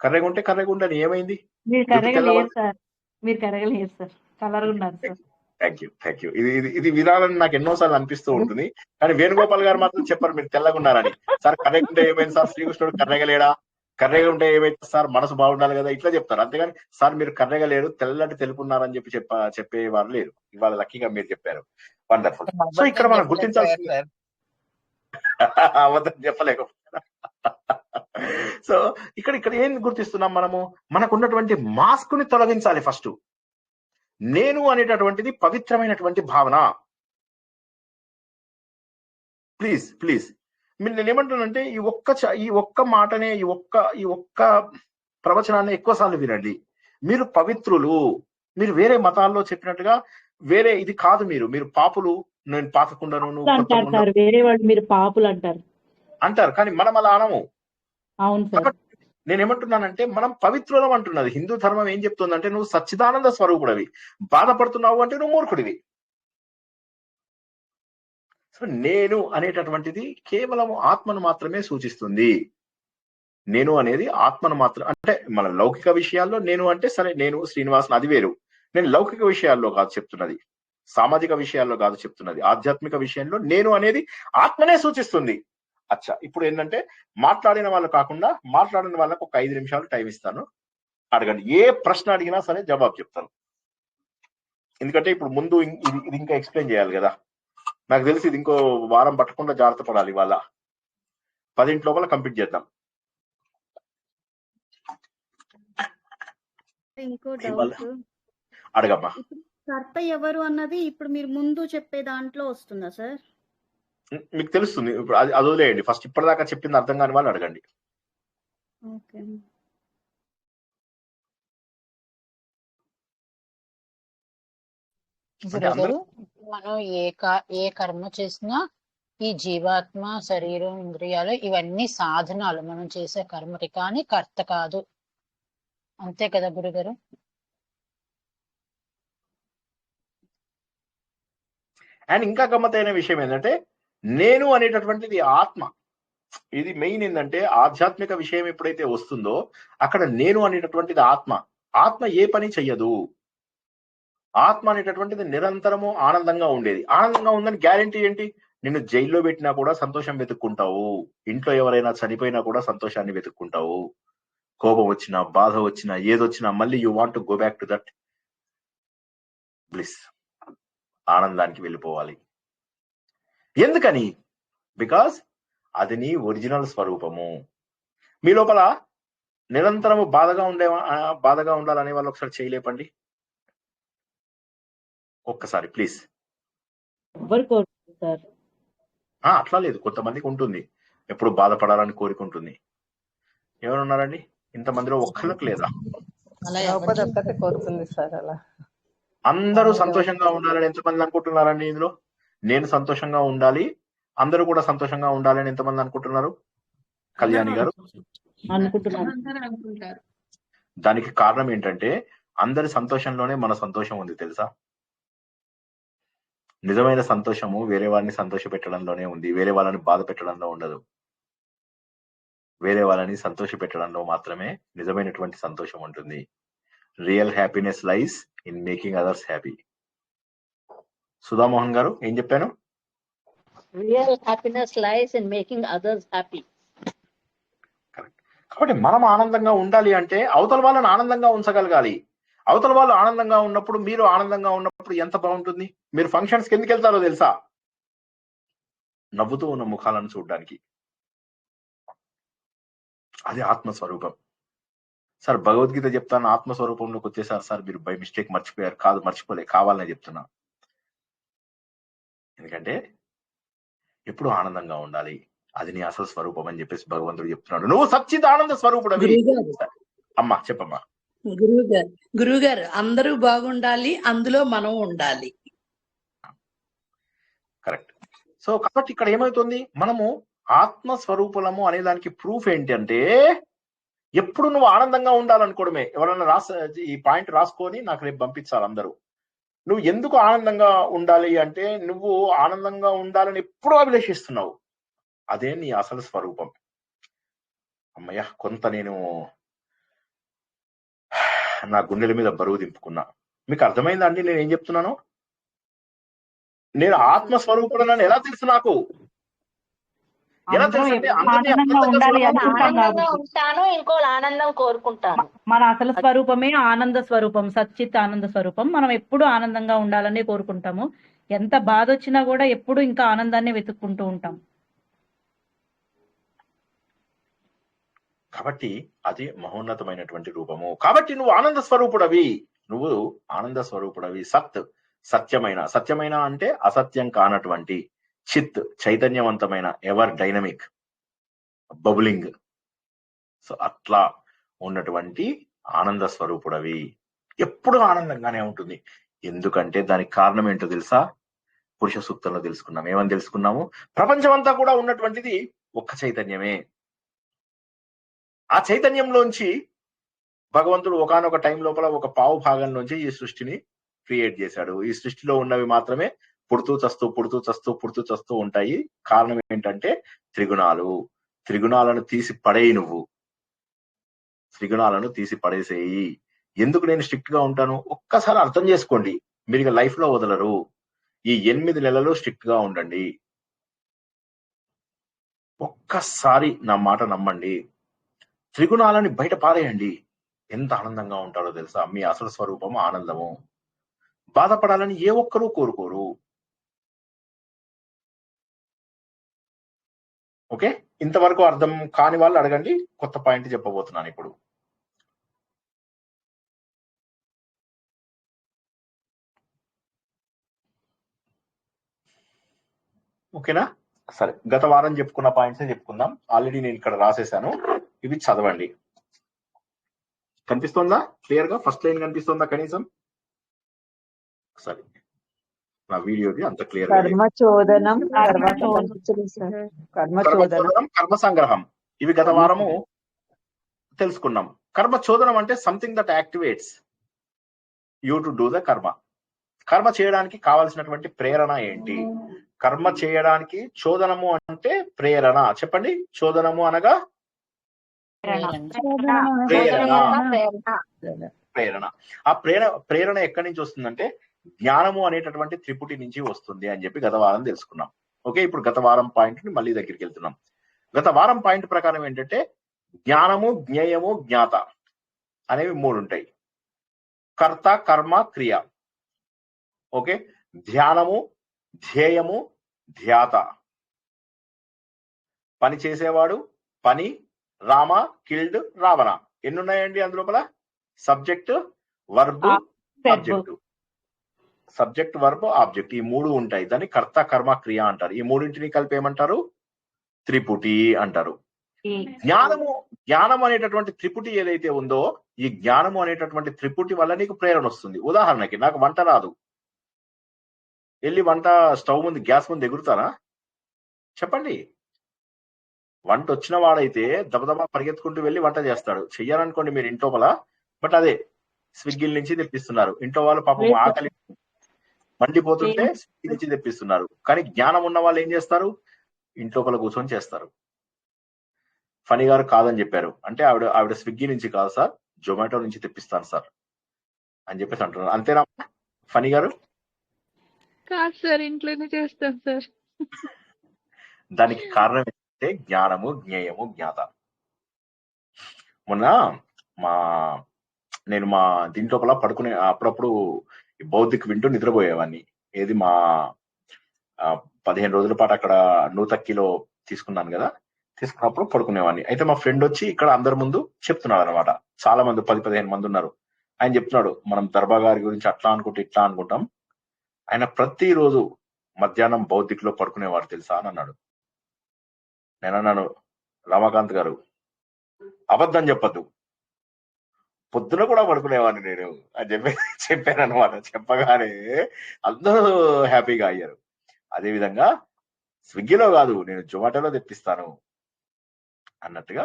కర్రేగా ఉంటే కర్రేగా ఉండని ఏమైంది? మీరు కరగలేరు సార్, మీరు కరగలేరు సార్, కలర్ ఉన్నారు సార్. Thank you. ఇది వినాలని నాకు ఎన్నోసార్లు అనిపిస్తూ ఉంటుంది. కానీ వేణుగోపాల్ గారు మాత్రం చెప్పారు మీరు తెల్లగా ఉన్నారని. సార్ కర్రేగా ఉంటే ఏమైంది సార్? శ్రీకృష్ణుడు కర్రేగా లేడా? కర్రేగా ఉంటే ఏమైతే సార్? మనసు బాగుండాలి కదా, ఇట్లా చెప్తారు. అంతేగాని సార్ మీరు కర్రేగా లేరు, తెల్లటి తెలుపున్నారని చెప్పేవారు లేరు. ఇవాళ లక్కీగా మీరు చెప్పారు. వండర్ఫుల్. సో ఇక్కడ మనం గుర్తించాల్సింది అబద్ధం చెప్పలేకపోతున్నా. సో ఇక్కడ ఏం గుర్తిస్తున్నాం మనము? మనకున్నటువంటి మాస్క్ ని తొలగించాలి ఫస్ట్. నేను అనేటటువంటిది పవిత్రమైనటువంటి భావన. ప్లీజ్ నేను ఏమంటానంటే ఈ ఒక్క మాటనే, ఈ ఒక్క ప్రవచనాన్ని ఎక్కువ సార్లు వినండి. మీరు పవిత్రులు. మీరు వేరే మతాల్లో చెప్పినట్టుగా వేరే ఇది కాదు. మీరు పాపులు, నేను పాతకుండాను అంటారు, వేరే వాళ్ళు మీరు పాపులు అంటారు. కానీ మనం అలా అనము. అవును సార్. నేనేమంటున్నానంటే మనం పవిత్రులం అంటున్నది. హిందూ ధర్మం ఏం చెప్తుందంటే నువ్వు సచ్చిదానంద స్వరూపుడివి, బాధపడుతున్నావు అంటే నువ్వు మూర్ఖుడివి. సో నేను అనేటటువంటిది కేవలం ఆత్మను మాత్రమే సూచిస్తుంది. నేను అనేది ఆత్మను మాత్రం, అంటే మన లౌకిక విషయాల్లో నేను అంటే సరే, నేను శ్రీనివాసన్ అది వేరు. నేను లౌకిక విషయాల్లో కాదు చెప్తున్నది, సామాజిక విషయాల్లో కాదు చెప్తున్నది, ఆధ్యాత్మిక విషయంలో నేను అనేది ఆత్మనే సూచిస్తుంది. అచ్చా, ఇప్పుడు ఏంటంటే మాట్లాడిన వాళ్ళు కాకుండా మాట్లాడిన వాళ్ళకు ఒక 5 నిమిషాలు టైం ఇస్తాను, అడగండి. ఏ ప్రశ్న అడిగినా సరే జవాబు చెప్తాను. ఎందుకంటే ఇప్పుడు ముందు ఇది ఇంకా ఎక్స్ప్లెయిన్ చేయాలి కదా. నాకు తెలిసి ఇది ఇంకో వారం పట్టకుండా జాగ్రత్త పడాలి. ఇవాళ 10 లోపల కంప్లీట్ చేద్దాం. ఇంకో డౌట్ అడగమ్మా. కర్త ఎవరు అన్నది ఇప్పుడు మీరు ముందు చెప్పే దాంట్లో వస్తుందా సార్? మీకు తెలుస్తుంది. ఇప్పుడు అది వదిలేయండి. ఫస్ట్ ఇప్పటిదాకా చెప్పింది అర్థం కాని వాళ్ళు అడగండి. ఓకే. మనం ఏ కర్మ చేసినా ఈ జీవాత్మ, శరీరం, ఇంద్రియాలు ఇవన్నీ సాధనాలు మనం చేసే కర్మకి, కానీ కర్త కాదు. అంతే కదా గురుగారు? అండ్ ఇంకా గమ్మతైన విషయం ఏంటంటే నేను అనేటటువంటిది ఆత్మ. ఇది మెయిన్ ఏంటంటే ఆధ్యాత్మిక విషయం ఎప్పుడైతే వస్తుందో అక్కడ నేను అనేటటువంటిది ఆత్మ. ఆత్మ ఏ పని చెయ్యదు. ఆత్మ అనేటటువంటిది నిరంతరము ఆనందంగా ఉండేది. ఆనందంగా ఉందని గ్యారెంటీ ఏంటి? నిన్ను జైల్లో పెట్టినా కూడా సంతోషం వెతుక్కుంటావు, ఇంట్లో ఎవరైనా చనిపోయినా కూడా సంతోషాన్ని వెతుక్కుంటావు, కోపం వచ్చినా, బాధ వచ్చినా, ఏదొచ్చినా మళ్ళీ you want to go back to that bliss, ఆనందానికి వెళ్ళిపోవాలి. ఎందుకని? బికాస్ అది నీ ఒరిజినల్ స్వరూపము. మీ లోపల నిరంతరము బాధగా ఉండాలనే వాళ్ళు ఒకసారి చేయలేపండి ఒక్కసారి ప్లీజ్. అట్లా లేదు, కొంతమందికి ఉంటుంది, ఎప్పుడు బాధపడాలని కోరుకుంటుంది. ఎవరున్నారండి ఇంతమందిలో? ఒక్కళ్ళకి లేదా? అందరూ సంతోషంగా ఉండాలని ఎంతమంది అనుకుంటున్నారండి ఇందులో? నేను సంతోషంగా ఉండాలి, అందరూ కూడా సంతోషంగా ఉండాలని ఎంతమంది అనుకుంటున్నారు? కళ్యాణి గారు అనుకుంటున్నారు. దానికి కారణం ఏంటంటే అందరి సంతోషంలోనే మన సంతోషం ఉంది తెలుసా? నిజమైన సంతోషము వేరే వారిని సంతోష పెట్టడంలోనే ఉంది, వేరే వాళ్ళని బాధ పెట్టడంలో ఉండదు. వేరే వాళ్ళని సంతోష పెట్టడంలో మాత్రమే నిజమైనటువంటి సంతోషం ఉంటుంది. Real happiness lies in making others happy. Sudhamohan గారు ఏం చెప్పాను? Real happiness lies in making others happy. Correct. కాబట్టి మనం ఆనందంగా ఉండాలి అంటే అవతల వాళ్ళని ఆనందంగా ఉంచగలగాలి. అవతల వాళ్ళు ఆనందంగా ఉన్నప్పుడు, మీరు ఆనందంగా ఉన్నప్పుడు ఎంత బాగుంటుంది. మీరు ఫంక్షన్స్కి ఎందుకు వెళ్తారో తెలుసా? నవ్వుతూ ఉన్న ముఖాలను చూడడానికి. అది ఆత్మస్వరూపం. సార్ భగవద్గీత చెప్తాను ఆత్మస్వరూపంలోకి వచ్చేసారు సార్, మీరు బై మిస్టేక్ మర్చిపోయారు. కాదు, మర్చిపోలే, కావాలనే చెప్తున్నా. ఎందుకంటే ఎప్పుడు ఆనందంగా ఉండాలి. అది నీ అసలు స్వరూపం అని చెప్పేసి భగవంతుడు చెప్తున్నాడు. నువ్వు సచ్చిదానంద స్వరూపుడవి. గురువుగారు అమ్మా చెప్పమ్మా. గురువుగారు అందరూ బాగుండాలి, అందులో మనం ఉండాలి. కరెక్ట్. సో కాబట్టి ఇక్కడ ఏమవుతుంది, మనము ఆత్మస్వరూపులము అనే దానికి ప్రూఫ్ ఏంటి అంటే ఎప్పుడు నువ్వు ఆనందంగా ఉండాలనుకోవడమే. ఎవరైనా ఈ పాయింట్ రాసుకొని నాకు రేపు పంపించాలి అందరూ. నువ్వు ఎందుకు ఆనందంగా ఉండాలి అంటే నువ్వు ఆనందంగా ఉండాలని ఎప్పుడూ అభిలషిస్తున్నావు. అదే నీ అసలు స్వరూపం. అమ్మయ్య, కొంత నేను నా గుండెల మీద బరువు దింపుకున్నా. మీకు అర్థమైందా అండి నేను ఏం చెప్తున్నాను? నేను ఆత్మస్వరూపుడనని ఎలా తెలుసు నాకు? ఎలా తెలుసు అంటే అందరినీ ఆనందంగా ఉండాలి అనుకుంటాం ఆనందంగా కాబట్టి. ఉంటాను, ఇంకో ఆనందం కోరుకుంటాను. మన అసలు స్వరూపమే ఆనంద స్వరూపం, సచ్చిత్ ఆనంద స్వరూపం. మనం ఎప్పుడు ఆనందంగా ఉండాలని కోరుకుంటాము. ఎంత బాధ వచ్చినా కూడా ఎప్పుడు ఇంకా ఆనందాన్ని వెతుక్కుంటూ ఉంటాం. కాబట్టి అది మహోన్నతమైనటువంటి రూపము. కాబట్టి నువ్వు ఆనంద స్వరూపుడవి, నువ్వు ఆనంద స్వరూపుడవి. సత్యమైన, సత్యమైన అంటే అసత్యం కానటువంటి, చిత్ చైతన్యవంతమైన, ఎవర్ డైనమిక్, బబులింగ్. సో అట్లా ఉన్నటువంటి ఆనంద స్వరూపుడవి. ఎప్పుడు ఆనందంగానే ఉంటుంది. ఎందుకంటే దానికి కారణం ఏంటో తెలుసా? పురుష సూక్తంలో తెలుసుకున్నాం. ఏమని తెలుసుకున్నాము? ప్రపంచం అంతా కూడా ఉన్నటువంటిది ఒక్క చైతన్యమే. ఆ చైతన్యంలోంచి భగవంతుడు ఒకానొక టైం లోపల ఒక పావు భాగంలోంచి ఈ సృష్టిని క్రియేట్ చేశాడు. ఈ సృష్టిలో ఉన్నవి మాత్రమే పుడుతూ చస్తూ ఉంటాయి. కారణం ఏంటంటే త్రిగుణాలను తీసి పడేయి. నువ్వు త్రిగుణాలను తీసి పడేసేయి. ఎందుకు నేను స్ట్రిక్ట్ గా ఉంటాను ఒక్కసారి అర్థం చేసుకోండి. మీరు ఇక లైఫ్ లో వదలరు. ఈ 8 నెలలు స్ట్రిక్ట్ గా ఉండండి. ఒక్కసారి నా మాట నమ్మండి. త్రిగుణాలని బయట పారేయండి. ఎంత ఆనందంగా ఉంటారో తెలుసా? మీ అసలు స్వరూపము ఆనందము. బాధపడాలని ఏ ఒక్కరూ కోరుకోరు. ఓకే, ఇంతవరకు అర్థం కాని వాళ్ళు అడగండి. కొత్త పాయింట్ చెప్పబోతున్నాను ఇప్పుడు. ఓకేనా? సరే, గత వారం చెప్పుకున్న పాయింట్స్ చెప్పుకుందాం. ఆల్రెడీ నేను ఇక్కడ రాసేసాను, ఇవి చదవండి. కనిపిస్తుందా క్లియర్ గా? ఫస్ట్ లైన్ కనిపిస్తుందా కనీసం? సరే, నా వీడియోది అంత క్లియర్ గా కర్మచోదనం, కర్మ సంగ్రహం, ఇవి గత వారము తెలుసుకున్నాం. కర్మచోదనం అంటే something that activates you to do the కర్మ. కర్మ చేయడానికి కావాల్సినటువంటి ప్రేరణ ఏంటి? కర్మ చేయడానికి చోదనము అంటే ప్రేరణ. చెప్పండి, చోదనము అనగా ప్రేరణ. ఆ ప్రేరణ ఎక్కడి నుంచి వస్తుందంటే జ్ఞానము అనేటటువంటి త్రిపుటి నుంచి వస్తుంది అని చెప్పి గత వారం తెలుసుకున్నాం. ఓకే, ఇప్పుడు గత వారం పాయింట్ ని మళ్ళీ దగ్గరికి వెళ్తున్నాం. గత వారం పాయింట్ ప్రకారం ఏంటంటే జ్ఞానము, జ్ఞేయము, జ్ఞాత అనేవి 3 ఉంటాయి. కర్త, కర్మ, క్రియ. ఓకే, ధ్యానము, ధ్యేయము, ధ్యాత. పని చేసేవాడు, పని, రామ కిల్డ్ రావణ. ఎన్ని ఉన్నాయండి అందులోపల? Subject, verb, object. Subject, verb, object, ఈ 3 ఉంటాయి. దాన్ని కర్త, కర్మ, క్రియ అంటారు. ఈ 3ంటిని కలిపి ఏమంటారు? త్రిపుటి అంటారు. జ్ఞానం అనేటటువంటి త్రిపుటి ఏదైతే ఉందో, ఈ జ్ఞానము అనేటటువంటి త్రిపుటి వల్ల నీకు ప్రేరణ వస్తుంది. ఉదాహరణకి నాకు వంట రాదు, వెళ్ళి వంట స్టవ్ ముందు, గ్యాస్ ముందు ఎగురుతానా? చెప్పండి. వంట వచ్చిన వాడైతే దబదబా పరిగెత్తుకుంటూ వెళ్ళి వంట చేస్తాడు. చెయ్యాలనుకోండి మీరు ఇంట్లోపల, బట్ అదే స్విగ్గీల నుంచి తెప్పిస్తున్నారు. ఇంట్లో వాళ్ళు పాపం ఆకలి మండిపోతుంటే స్విగ్గీ నుంచి తెప్పిస్తున్నారు. కానీ జ్ఞానం ఉన్న వాళ్ళు ఏం చేస్తారు? ఇంట్లోపల కూర్చొని చేస్తారు. ఫనీ గారు కాదని చెప్పారు అంటే ఆవిడ స్విగ్గీ నుంచి కాదు సార్, జొమాటో నుంచి తెప్పిస్తాను సార్ అని చెప్పేసి అంటున్నారు. అంతేనా ఫనీ గారు? కాదు సార్, ఇంట్లోనే చేస్తాను సార్. దానికి కారణం ఏంటంటే జ్ఞానము, జ్ఞేయము, జ్ఞాత. మొన్న నేను మా దీంట్లోపల పడుకునే అప్పుడప్పుడు బౌద్ధిక్ వింటూ నిద్రపోయేవాడిని. ఏది మా 15 రోజుల పాటు అక్కడ నూతక్కిలో తీసుకున్నాను కదా, తీసుకున్నప్పుడు పడుకునేవాడిని. అయితే మా ఫ్రెండ్ వచ్చి ఇక్కడ అందరి ముందు చెప్తున్నాడు అనమాట. చాలా మంది 10-15 మంది ఉన్నారు. ఆయన చెప్తున్నాడు, మనం దర్బా గారి గురించి అట్లా అనుకుంటే ఇట్లా అనుకుంటాం, ఆయన ప్రతిరోజు మధ్యాహ్నం బౌద్ధిక్లో పడుకునేవాడు తెలుసా అని అన్నాడు. నేనన్నాను, రమాకాంత్ గారు అబద్ధం చెప్పద్దు, పొద్దున కూడా పడుకునేవాడిని నేను అని చెప్పాను అనమాట. చెప్పగానే అందరూ హ్యాపీగా అయ్యారు. అదే విధంగా స్విగ్గీలో కాదు, నేను జొమాటోలో తెప్పిస్తాను అన్నట్టుగా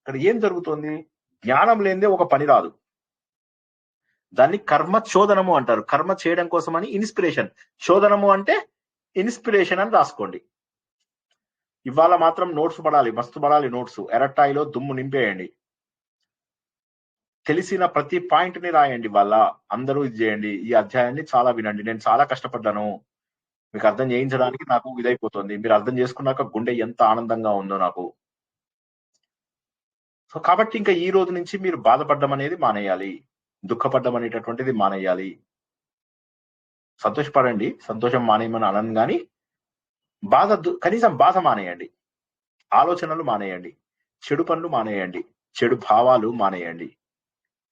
ఇక్కడ ఏం జరుగుతుంది? జ్ఞానం లేనిదే ఒక పని రాదు. దాన్ని కర్మ చోదనము అంటారు. కర్మ చేయడం కోసమని ఇన్స్పిరేషన్. చోదనము అంటే ఇన్స్పిరేషన్ అని రాసుకోండి. ఇవాళ మాత్రం నోట్స్ పడాలి, మస్తు పడాలి నోట్స్. ఎరట్టాయిలో దుమ్ము నింపేయండి. తెలిసిన ప్రతి పాయింట్ ని రాయండి. వాళ్ళ అందరూ ఇది చేయండి. ఈ అధ్యాయాన్ని చాలా వినండి. నేను చాలా కష్టపడ్డాను, మీకు అర్థం చేయించడానికి నాకు ఇదైపోతుంది. మీరు అర్థం చేసుకున్నాక గుండె ఎంత ఆనందంగా ఉందో నాకు. సో కాబట్టి ఇంకా ఈ రోజు నుంచి మీరు బాధపడడం అనేది మానేయాలి, దుఃఖపడ్డం అనేటటువంటిది మానేయాలి. సంతోషపడండి, సంతోషం మానేయమని అనను, కానీ కనీసం బాధ మానేయండి, ఆలోచనలు మానేయండి, చెడు పనులు మానేయండి, చెడు భావాలు మానేయండి.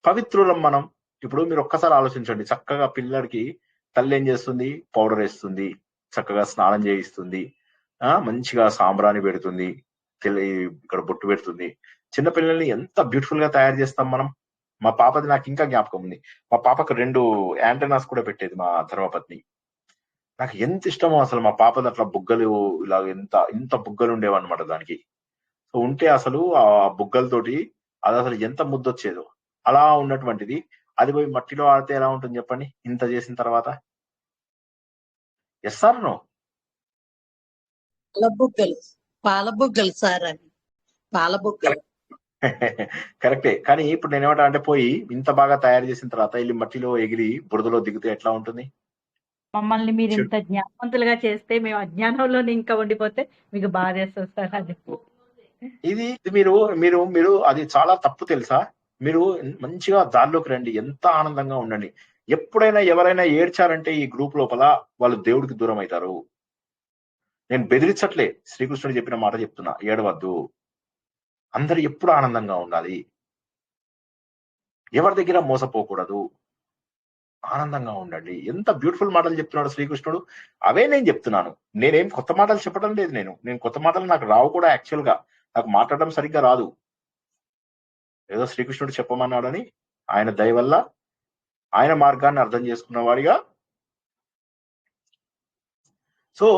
పవిత్రులం మనం. ఇప్పుడు మీరు ఒక్కసారి ఆలోచించండి. చక్కగా పిల్లడికి తల్లి ఏం చేస్తుంది? పౌడర్ వేస్తుంది, చక్కగా స్నానం చేయిస్తుంది, మంచిగా సాంబ్రాణి పెడుతుంది, ఇక్కడ బొట్టు పెడుతుంది. చిన్న పిల్లల్ని ఎంత బ్యూటిఫుల్ గా తయారు చేస్తాం మనం. మా పాపది నాకు ఇంకా జ్ఞాపకం ఉంది. మా పాపకు 2 యాంటెనాస్ కూడా పెట్టేది మా ధర్మపత్ని. నాకు ఎంత ఇష్టమో అసలు మా పాపది. అట్లా బుగ్గలు ఇలా ఇంత బుగ్గలు ఉండేవన్నమాట దానికి. సో ఉంటే అసలు ఆ బుగ్గలతోటి అది అసలు ఎంత ముద్దొచ్చేదో. అలా ఉన్నటువంటిది అది పోయి మట్టిలో ఆడితే ఎలా ఉంటుంది చెప్పండి, ఇంత చేసిన తర్వాత? Yes or no? పాల బుగ్గలు సార్, అవి పాల బుగ్గలు. కరెక్టే. కానీ ఇప్పుడు నేను ఏమంటా అంటే, పోయి ఇంత బాగా తయారు చేసిన తర్వాత వెళ్ళి మట్టిలో ఎగిరి బురదలో దిగితే ఎట్లా ఉంటుంది? మమ్మల్ని మీరు ఇంత జ్ఞానవంతులుగా చేస్తే మేము అజ్ఞానంలోనే ఇంకా ఉండిపోతే మీకు బాధ వేస్తుంది సార్. అది ఇది మీరు మీరు మీరు అది చాలా తప్పు తెలుసా? మీరు మంచిగా దారిలోకి రండి, ఎంత ఆనందంగా ఉండండి. ఎప్పుడైనా ఎవరైనా ఏడ్చారంటే ఈ గ్రూప్ లోపల వాళ్ళు దేవుడికి దూరం అవుతారు. నేను బెదిరించట్లే, శ్రీకృష్ణుడు చెప్పిన మాట చెప్తున్నా, ఏడవద్దు. అందరు ఎప్పుడు ఆనందంగా ఉండాలి, ఎవరి దగ్గర మోసపోకూడదు, ఆనందంగా ఉండండి. ఎంత బ్యూటిఫుల్ మాటలు చెప్తున్నాడు శ్రీకృష్ణుడు. అవే నేను చెప్తున్నాను. నేనేం కొత్త మాటలు చెప్పడం లేదు. నేను కొత్త మాటలు నాకు రావు కూడా. యాక్చువల్ గా నాకు మాట్లాడడం సరిగ్గా రాదు. ఏదో శ్రీకృష్ణుడు చెప్పమన్నాడని ఆయన దయ వల్ల ఆయన మార్గాన్ని అర్థం చేసుకున్న వాడిగా. సో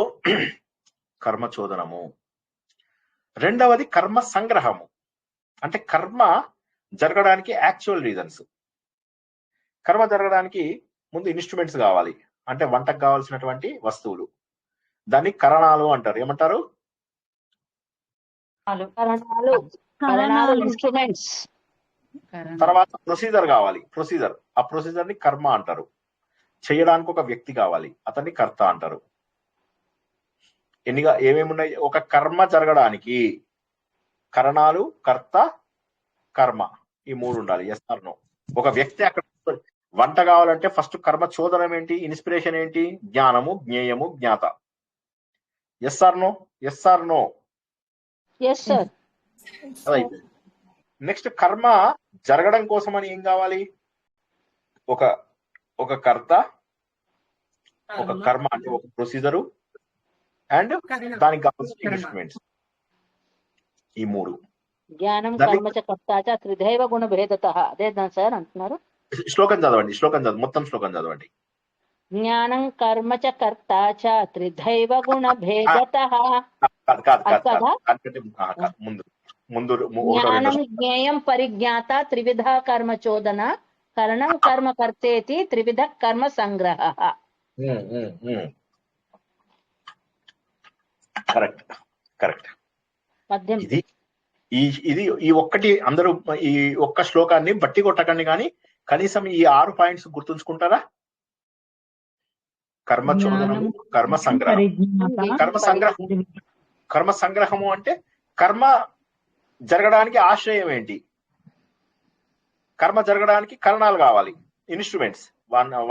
కర్మ చోదనము. రెండవది కర్మ సంగ్రహము. అంటే కర్మ జరగడానికి యాక్చువల్ రీజన్స్. కర్మ జరగడానికి ముందు ఇన్స్ట్రుమెంట్స్ కావాలి, అంటే వంటకు కావాల్సినటువంటి వస్తువులు. దాన్ని కరణాలు అంటారు. ఏమంటారు? ఇన్స్ట్రుమెంట్స్. తర్వాత ప్రొసీజర్ కావాలి. ఆ ప్రొసీజర్ ని కర్మ అంటారు. చేయడానికి ఒక వ్యక్తి కావాలి, అతన్ని కర్త అంటారు. ఏమేమి ఉన్నాయి? ఒక కర్మ జరగడానికి కరణాలు, కర్త, కర్మ, ఈ 3 ఉండాలి. Yes or no? ఒక వ్యక్తి అక్కడ వంట కావాలంటే ఫస్ట్ కర్మ చోదనం ఏంటి? ఇన్స్పిరేషన్ ఏంటి? జ్ఞానము, జ్ఞేయము, జ్ఞాత. Yes or no? Yes or no? Next కర్మ జరగడం కోసం అని ఏం కావాలి? ఒక కర్త, ఒక కర్మ అంటే ఒక ప్రొసీజరు, అండ్ దానికి కావాల్సిన ఇన్స్ట్రుమెంట్స్. ఈ 3. జ్ఞానం కర్మ చ కర్త త్రిదైవ గుణ భేదతః. అదే సార్ అంటున్నారు. శ్లోకం చదవండి. మొత్తం శ్లోకం చదవండి. జ్ఞానం కర్మ చ కర్త చ త్రిదైవ గుణ భేదతః. జ్ఞానం జ్ఞేయం పరిజ్ఞాత త్రివిధ కర్మ చోదన కరణం కర్మ కర్తేతి త్రివిధ కర్మ సంగ్రహ. కరెక్ట్. పద్యం. ఇది ఈ ఒక్కటి అందరూ ఈ ఒక్క శ్లోకాన్ని బట్టి కొట్టకండి, కానీ కనీసం ఈ 6 పాయింట్స్ గుర్తుంచుకుంటారా? కర్మ చోదనము, కర్మ సంగ్రహం. కర్మ సంగ్రహము అంటే కర్మ జరగడానికి ఆశ్రయం ఏంటి? కర్మ జరగడానికి కరణాలు కావాలి, ఇన్స్ట్రుమెంట్స్.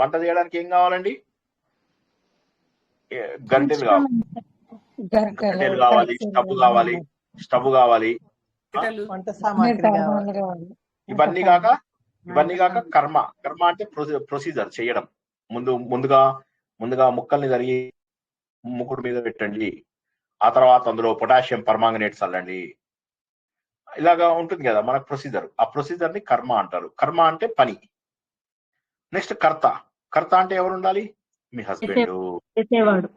వంట చేయడానికి ఏం కావాలండి? గంటెలు కావాలి, స్టవ్ కావాలి. ఇవన్నీ కాక కర్మ అంటే ప్రొసీజర్ చేయడం. ముందుగా ముక్కల్ని తరిగి ముక్కుడు మీద పెట్టండి, ఆ తర్వాత అందులో పొటాషియం పర్మాంగనేట్ చల్లండి. ఇలాగా ఉంటుంది కదా మనకు ప్రొసీజర్. ఆ ప్రొసీజర్ ని కర్మ అంటారు. కర్మ అంటే పని. నెక్స్ట్ కర్త. కర్త అంటే ఎవరు ఉండాలి? మీ హస్బెండ్. చేసేవాడు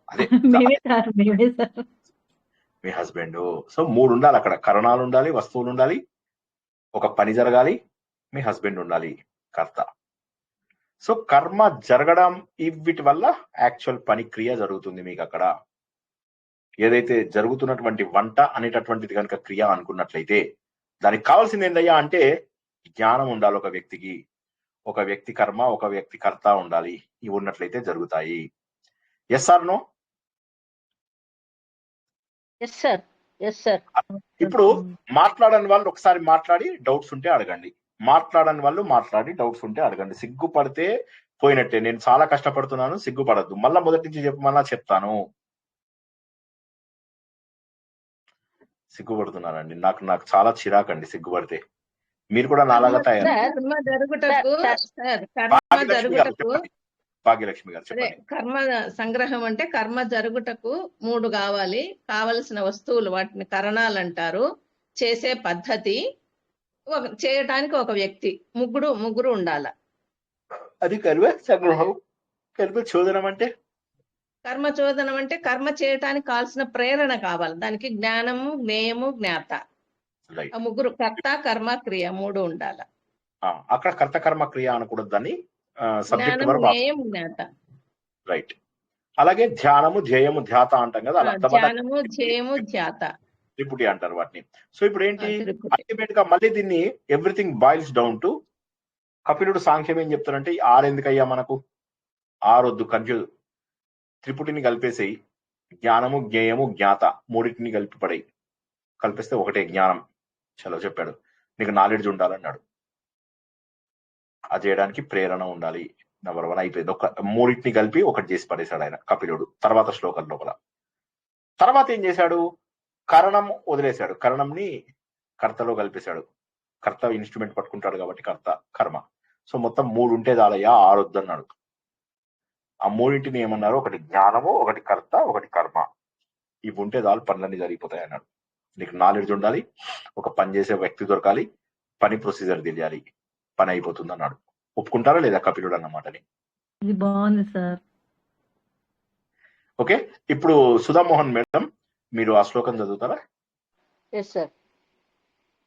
అదే మేమే సార్, మేమే సార్. మీ హస్బెండ్. సో 3 ఉండాలి అక్కడ. కరణాలు ఉండాలి, వస్తువులు ఉండాలి, ఒక పని జరగాలి, మీ హస్బెండ్ ఉండాలి, కర్త. సో కర్మ జరగడం వీటి వల్ల యాక్చువల్ పని క్రియ జరుగుతుంది మీకు అక్కడ. ఏదైతే జరుగుతున్నటువంటి వంట అనేటటువంటిది కనుక క్రియ అనుకున్నట్లయితే దానికి కావాల్సింది ఏందయ్యా అంటే జ్ఞానం ఉండాలి ఒక వ్యక్తికి. ఒక వ్యక్తి కర్మ, ఒక వ్యక్తి కర్త ఉండాలి. ఇవి ఉన్నట్లయితే జరుగుతాయి. Yes or no? Yes sir, yes sir. ఇప్పుడు మాట్లాడని వాళ్ళు ఒకసారి మాట్లాడి డౌట్స్ ఉంటే అడగండి. మాట్లాడని వాళ్ళు మాట్లాడి డౌట్స్ ఉంటే అడగండి. సిగ్గుపడితే పోయినట్టే. నేను చాలా కష్టపడుతున్నాను, సిగ్గుపడద్దు. మళ్ళా మొదటి నుంచి చెప్పమన్నా చెప్తాను. సిగ్గుపడుతున్నానండి. నాకు చాలా చిరాకండి సిగ్గుపడితే. మీరు కూడా నాలాగా తయారు. కర్మ జరుగుటకు సార్, కర్మ భాగ్యలక్ష్మి గారు జరుగుటకు చెప్పండి. భాగ్యలక్ష్మి గారు అదే చెప్పండి. కర్మ సంగ్రహం అంటే కర్మ జరుగుటకు 3 కావాలి. కావలసిన వస్తువులు వాటిని కరణాలు అంటారు. చేసే పద్ధతి, చేయటానికి ఒక వ్యక్తి, ముగ్గురు ఉండాల. అది కర్మ సంగ్రహం. కర్మ చోదనం అంటే కర్మ చోదనం అంటే కర్మ చేయటానికి కావాల్సిన ప్రేరణ కావాలి. దానికి జ్ఞానము, జ్ఞేయము, జ్ఞాత. రైట్. ఆ ముగ్గురు, కర్త, కర్మ, క్రియ 3 ఉండాల. అక్కడ కర్త కర్మ క్రియ అనకూడదు. దాన్ని సబ్జెక్ట్ జ్ఞానం, వరకు జ్ఞేయం, జ్ఞాత. రైట్. అలాగే ధ్యానము, ధ్యేయము, ధ్యాత అంటాం కదా. అలా ధ్యానము, ధ్యేయము, ధ్యాత, త్రిపుటి అంటారు వాటిని. సో ఇప్పుడు ఏంటి త్రిపుటి. అల్టిమేట్ గా మళ్ళీ దీన్ని ఎవ్రీథింగ్ బాయిల్స్ డౌన్ టు కపిలుడు సాంఖ్యం ఏం చెప్తారంటే 6 ఎందుకయ్యా మనకు? 6 వద్దు, కన్ఫ్యూజ్. త్రిపుటిని కలిపేసేయి. జ్ఞానము, జ్ఞేయము, జ్ఞాత మూడింటిని కలిపి పడేయి. కలిపిస్తే ఒకటే జ్ఞానం. చలో చెప్పాడు. నీకు నాలెడ్జ్ ఉండాలన్నాడు. అది చేయడానికి ప్రేరణ ఉండాలి. నెంబర్ 1 అయిపోయింది. ఒక మూడింటిని కలిపి ఒకటి చేసి పడేశాడు ఆయన కపిలుడు. తర్వాత శ్లోకం లోపల. తర్వాత ఏం చేశాడు? కరణం వదిలేశాడు. కరణంని కర్తలో కలిపేశాడు. కర్త ఇన్స్ట్రుమెంట్ పట్టుకుంటాడు కాబట్టి కర్త, కర్మ. సో మొత్తం 3 ఉంటే చాలయ్యా, 6 వద్దన్నాడు. ఆ మూడింటిని ఏమన్నారు? ఒకటి జ్ఞానము, ఒకటి కర్త, ఒకటి కర్మ. ఇవి ఉంటే చాలు, పనులన్నీ జరిగిపోతాయి అన్నాడు. నీకు నాలెడ్జ్ ఉండాలి, ఒక పని చేసే వ్యక్తి దొరకాలి, పని ప్రొసీజర్ తెలియాలి, పని అయిపోతుంది అన్నాడు. ఒప్పుకుంటారా లేదా కపిలుడు అన్నమాటని? ఇది బాగుంది సార్. ఓకే. ఇప్పుడు సుధామోహన్ మేడం మీరు ఆ శ్లోకం చదువుతారా? Yes sir.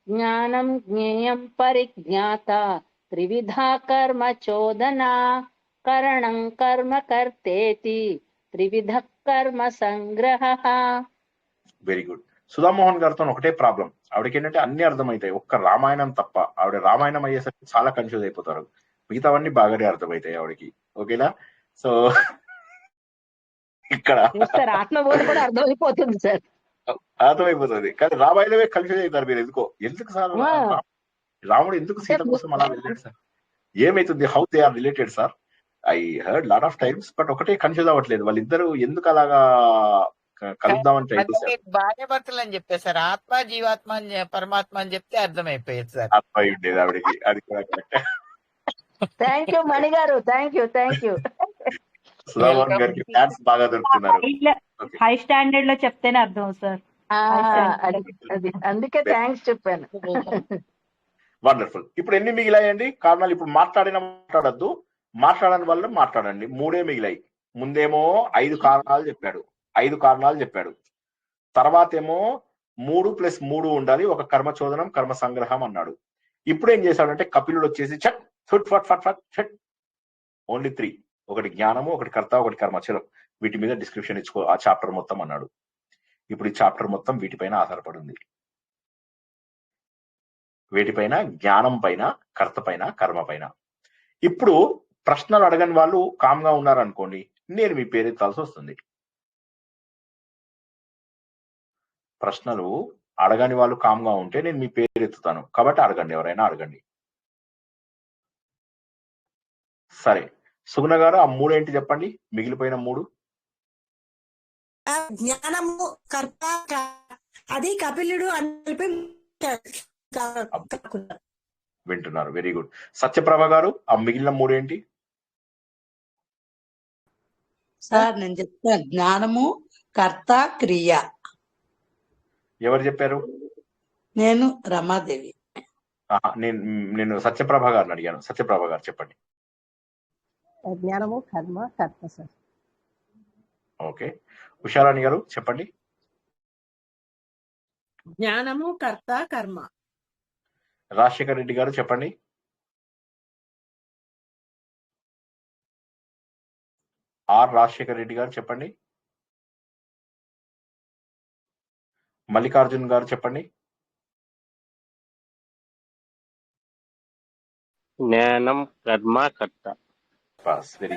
జ్ఞానం, జ్ఞేయం, పరిజ్ఞాత, త్రివిధా కర్మ చోదన, కరణం కర్మ కర్తేతి, త్రివిధ కర్మ సంగ్రహ. Very good. సుధామోహన్ గారితో ఒకటే ప్రాబ్లం. ఆవిడకి ఏంటంటే అన్ని అర్థమవుతాయి, ఒక్క రామాయణం తప్ప. ఆవిడ రామాయణం అయ్యేసరికి చాలా కన్ఫ్యూజ్ అయిపోతారు. మిగతావన్నీ బాగానే అర్థమవుతాయి ఆవిడకి. ఓకేనా? సో ఇక్కడ ఆత్మబోధ కూడా అర్థమైపోతుంది సార్. అర్థమైపోతుంది. కానీ రామాయణమే కన్ఫ్యూజ్ అవుతారు మీరు. ఎందుకు సార్ రాముడు ఎందుకు సీత కోసం అలా వెళ్ళాడు సార్? ఏమైతుంది? How they are related sir? I heard lot of times, but ఒకటే కన్ఫ్యూజ్ అవ్వట్లేదు. వాళ్ళిద్దరు ఎందుకు అలాగా కలుద్దామని ట్రై చేశారు? భార్య భర్తలు అని చెప్పేసారు. ఆత్మ, జీవాత్మ, పరమాత్మ అని చెప్తే అర్థమైపోయేది సార్. అర్థమై ఉండేది ఆవిడకి. అది కూడా కరెక్ట్. థ్యాంక్ యూ మణి గారు, థ్యాంక్ యూ. సుధామోహన్ గారికి ఫ్యాన్స్ బాగా దొరుకుతున్నారు. హై స్టాండర్డ్ లో చెప్తేనే అర్థం సార్. అందుకే థ్యాంక్స్ చెప్పాను. వండర్ఫుల్. ఇప్పుడు ఎన్ని మిగిలాయండి కారణాలు? ఇప్పుడు మాట్లాడద్దు, మాట్లాడని వాళ్ళు మాట్లాడండి. 3 మిగిలాయి. ముందేమో 5 కారణాలు చెప్పాడు, 5 కారణాలు చెప్పాడు. తర్వాత ఏమో 3 + 3 ఉండాలి, ఒక కర్మ చోదనం, కర్మ సంగ్రహం అన్నాడు. ఇప్పుడు ఏం చేశాడంటే కపిలుడు వచ్చేసి చట్ ఫట్ ఫట్ ఫట్ ఫట్ చట్ ఓన్లీ 3. ఒకటి జ్ఞానము, ఒకటి కర్త, ఒకటి కర్మ. చలో వీటి మీద డిస్క్రిప్షన్ ఇచ్చుకో ఆ చాప్టర్ మొత్తం అన్నాడు. ఇప్పుడు ఈ చాప్టర్ మొత్తం వీటిపైన ఆధారపడింది. వీటిపైన, జ్ఞానం పైన, కర్త పైన, కర్మ పైన. ఇప్పుడు ప్రశ్నలు అడగని వాళ్ళు కామ్గా ఉన్నారనుకోండి, నేను మీ పేరు ఎత్తాల్సి వస్తుంది. ప్రశ్నలు అడగని వాళ్ళు కామ్గా ఉంటే నేను మీ పేరు ఎత్తుతాను. కాబట్టి అడగండి, ఎవరైనా అడగండి. సరే సుగుణ గారు, ఆ 3 ఏంటి చెప్పండి? మిగిలిపోయిన 3. జ్ఞానము, కర్త, అది కపిలుడు అని వింటున్నారు. Very good. సత్యప్రభ గారు, ఆ మిగిలిన 3 ఏంటి? సార్ నేను చెప్తాను. జ్ఞానము, కర్త క్రియ. ఎవరు చెప్పారు? నేను రమాదేవి. నేను సత్యప్రభ గారిని అడిగాను. సత్యప్రభ గారు చెప్పండి. జ్ఞానము కర్మ కర్త సార్. ఓకే, ఉషారాణి గారు చెప్పండి. జ్ఞానము కర్త కర్మ. రాజశేఖర్ రెడ్డి గారు చెప్పండి. ఆర్ రాజశేఖర్ రెడ్డి గారు చెప్పండి. మల్లికార్జున్ గారు చెప్పండి. జ్ఞానం కర్మ కర్త. వెరీ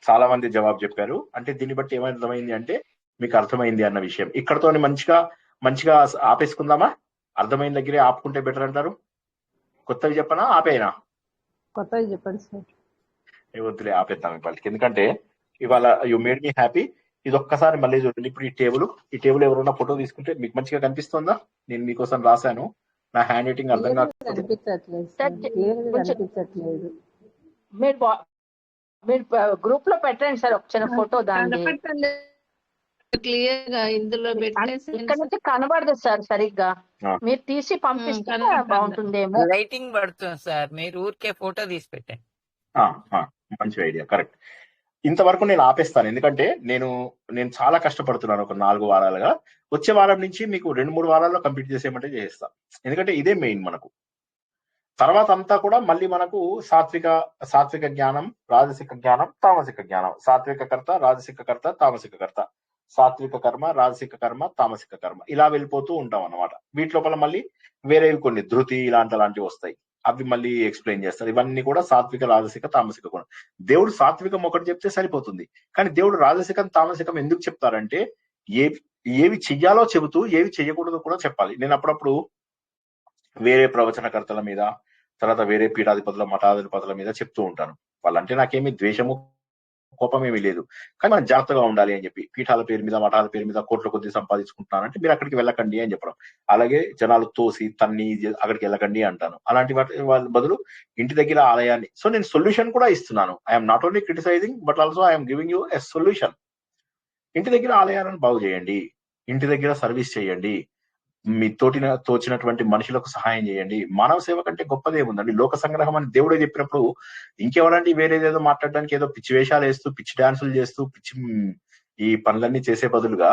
చాలా మంది జవాబు చెప్పారు. అంటే దీన్ని బట్టి ఏమర్థమైంది అంటే మీకు అర్థమైంది అన్న విషయం. ఇక్కడతో మంచిగా ఆపేసుకుందామా? అర్థమైన దగ్గరే ఆపుకుంటే బెటర్ అంటారు. కొత్తవి చెప్పనా ఆపేనా? కొత్తవి చెప్పండి సార్. వద్దులే ఆపేద్దాం ఇవాళకి. ఎందుకంటే ఇవాళ యు మేడ్ మీ హ్యాపీ. ఇది ఒక్కసారి మళ్ళీ చూడండి. ఇప్పుడు ఈ టేబుల్ ఎవరైనా ఫోటో తీసుకుంటే మీకు మంచిగా కనిపిస్తుందా? నేను మీకోసం రాశాను. నా హ్యాండ్ రైటింగ్ అర్థం కాకపోతే మీరు గ్రూప్ లో పెట్టండి సార్ ఒక చిన్న ఫోటో. దాన్ని క్లియర్ గా ఇందులో ఇక్కడ నుంచి కనబడదు సార్ సరిగ్గా. మీరు తీసి పంపిస్తే బాగుంటుందేమో. లైటింగ్ పడుతుంది సార్, మీరు ఊరికే ఫోటో తీసి పెట్టండి. మంచి ఐడియా, కరెక్ట్. ఇంతవరకు నేను ఆపేస్తాను. ఎందుకంటే నేను చాలా కష్టపడుతున్నాను ఒక 4 వారాలుగా. వచ్చే వారం నుంచి మీకు 2-3 వారాల్లో కంప్లీట్ చేసేయమంటే చేస్తాను. ఎందుకంటే ఇదే మెయిన్ మనకు. తర్వాత అంతా కూడా మళ్ళీ మనకు సాత్విక జ్ఞానం, రాజసిక జ్ఞానం, తామసిక జ్ఞానం, సాత్విక కర్త, రాజసిక కర్త, తామసిక కర్త, సాత్విక కర్మ, రాజసిక కర్మ, తామసిక కర్మ, ఇలా వెళ్ళిపోతూ ఉంటాం అన్నమాట. వీటి లోపల మళ్ళీ వేరేవి కొన్ని ధృతి ఇలాంటివి వస్తాయి. అవి మళ్ళీ ఎక్స్ప్లెయిన్ చేస్తారు. ఇవన్నీ కూడా సాత్విక, రాజసిక, తామసిక గుణం. దేవుడు సాత్వికం ఒకటి చెప్తే సరిపోతుంది. కానీ దేవుడు రాజసికం, తామసికం ఎందుకు చెప్తారంటే ఏవి చెయ్యాలో చెబుతూ ఏవి చెయ్యకూడదో కూడా చెప్పాలి. నేను అప్పుడప్పుడు వేరే ప్రవచనకర్తల మీద, తర్వాత వేరే పీఠాధిపతుల, మఠాధిపతుల మీద చెప్తూ ఉంటాను. వాళ్ళంటే నాకేమీ ద్వేషము, కోపమేమీ లేదు. కానీ మనం జాగ్రత్తగా ఉండాలి అని చెప్పి, పీఠాల పేరు మీద, మఠాల పేరు మీద కోట్ల కొద్ది సంపాదించుకుంటున్నానంటే మీరు అక్కడికి వెళ్ళకండి అని చెప్పడం. అలాగే జనాలు తోసి తన్ని అక్కడికి వెళ్ళకండి అంటాను. అలాంటి వాళ్ళ బదులు ఇంటి దగ్గర ఆలయాన్ని. సో నేను సొల్యూషన్ కూడా ఇస్తున్నాను. I'm not only criticising but also I'm giving you a solution. ఇంటి దగ్గర ఆలయాలను బాగు చేయండి, ఇంటి దగ్గర సర్వీస్ చేయండి, మీ తోచినటువంటి మనుషులకు సహాయం చేయండి. మానవ సేవ కంటే గొప్పదేముందండి? లోక సంగ్రహం అని దేవుడే చెప్పినప్పుడు ఇంకెవరండి వేరేదేదో మాట్లాడడానికి ఏదో పిచ్చి వేషాలు వేస్తూ, పిచ్చి డాన్సులు చేస్తూ, పిచ్చి ఈ పనులన్నీ చేసే బదులుగా